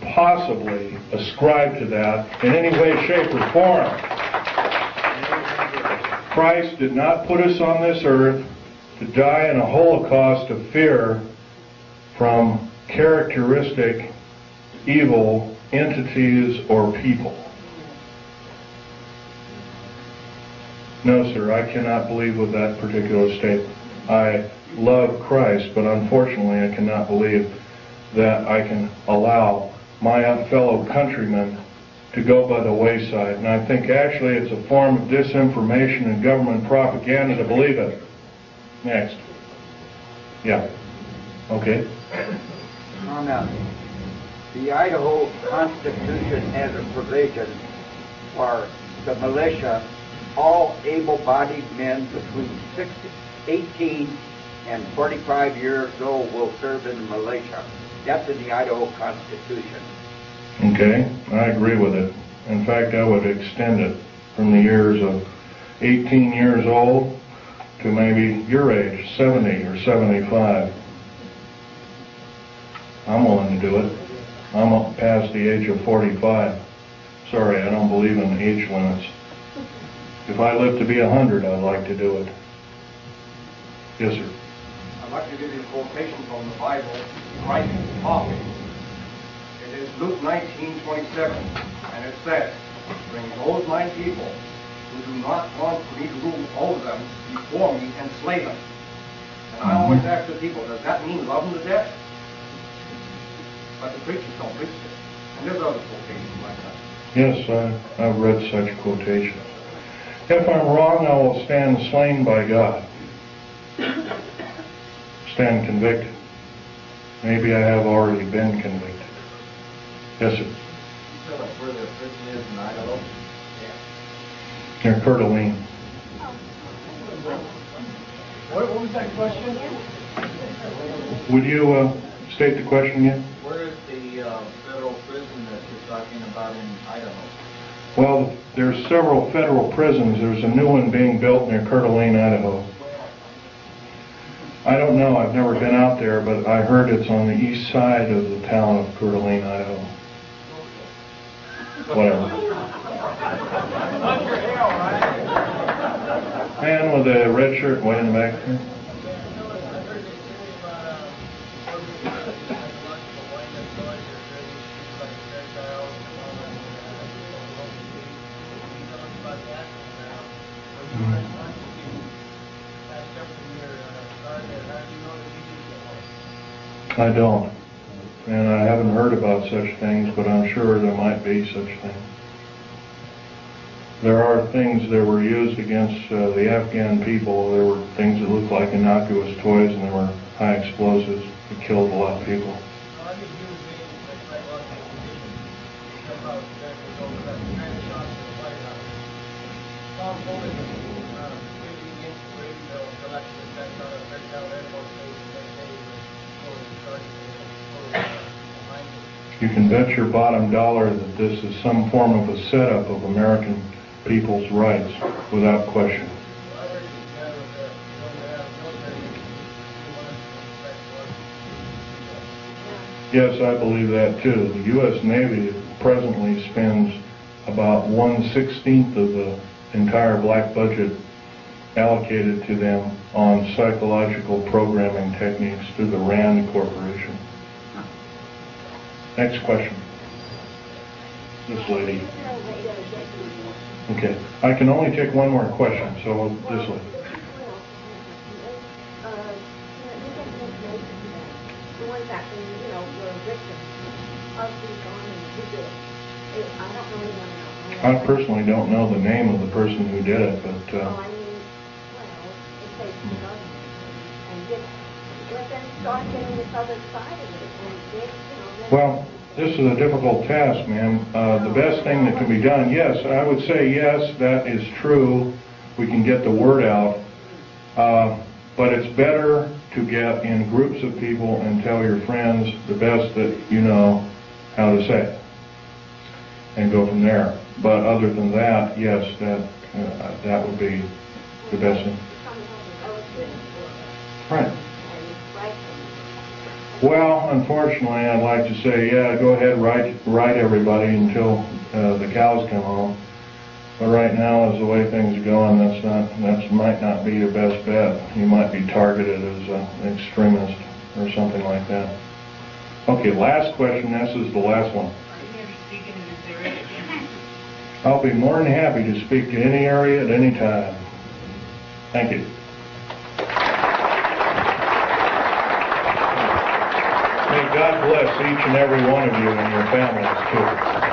possibly ascribe to that in any way, shape, or form. Christ did not put us on this earth to die in a holocaust of fear from characteristic evil entities or people. No, sir, I cannot believe with that particular statement. I love Christ, but unfortunately I cannot believe that I can allow my fellow countrymen to go by the wayside. And I think actually it's a form of disinformation and government propaganda to believe it. Next. Yeah. Okay. Comment. The Idaho Constitution has a provision for the militia. All able-bodied men between 18 and 45 years old will serve in the militia. That's in the Idaho Constitution. Okay, I agree with it. In fact, I would extend it from the years of 18 years old to maybe your age, 70 or 75. I'm willing to do it. I'm up past the age of 45. Sorry, I don't believe in age limits. If I live to be 100, I'd like to do it. Yes, sir. I'd like to give you a quotation from the Bible, Christ talking. It is Luke 19:27, and it says, "Bring those my people who do not want me to rule over them before me and slay them." And I always ask the people, does that mean love them to death? But the preachers don't preach it. And there's other quotations like that. Yes, I've read such quotations. If I'm wrong, I will stand slain by God. Stand convicted. Maybe I have already been convicted. Yes, sir. You tell us where the prison is in Idaho? Near Coeur d'Alene. What was that question? Would you state the question again? Where is the federal prison that you're talking about in Idaho? Well, there's several federal prisons. There's a new one being built near Coeur d'Alene, Idaho. I don't know. I've never been out there, but I heard it's on the east side of the town of Coeur d'Alene, Idaho. Whatever. Man with a red shirt way in the back there. I don't. And I haven't heard about such things, but I'm sure there might be such things. There are things that were used against the Afghan people. There were things that looked like innocuous toys, and there were high explosives that killed a lot of people. You can bet your bottom dollar that this is some form of a setup of American people's rights, without question. Yes, I believe that too. The U.S. Navy presently spends about 1/16 of the entire black budget allocated to them on psychological programming techniques through the RAND Corporation. Next question. This lady. Okay. I can only take one more question, so this lady. The ones that, were victims of these armies who did it. I don't really want to know. I personally don't know the name of the person who did it, but... it takes the government and let them start getting this other side of it. And Well, this is a difficult task, ma'am. The best thing that can be done, yes, I would say yes, that is true. We can get the word out. But it's better to get in groups of people and tell your friends the best that you know how to say, and go from there. But other than that, yes, that would be the best thing. Right. Well, unfortunately, I'd like to say, yeah, go ahead, write everybody until the cows come home. But right now, as the way things are going, that might not be your best bet. You might be targeted as an extremist or something like that. Okay, last question. This is the last one. I'll be more than happy to speak to any area at any time. Thank you. May God bless each and every one of you and your families, too.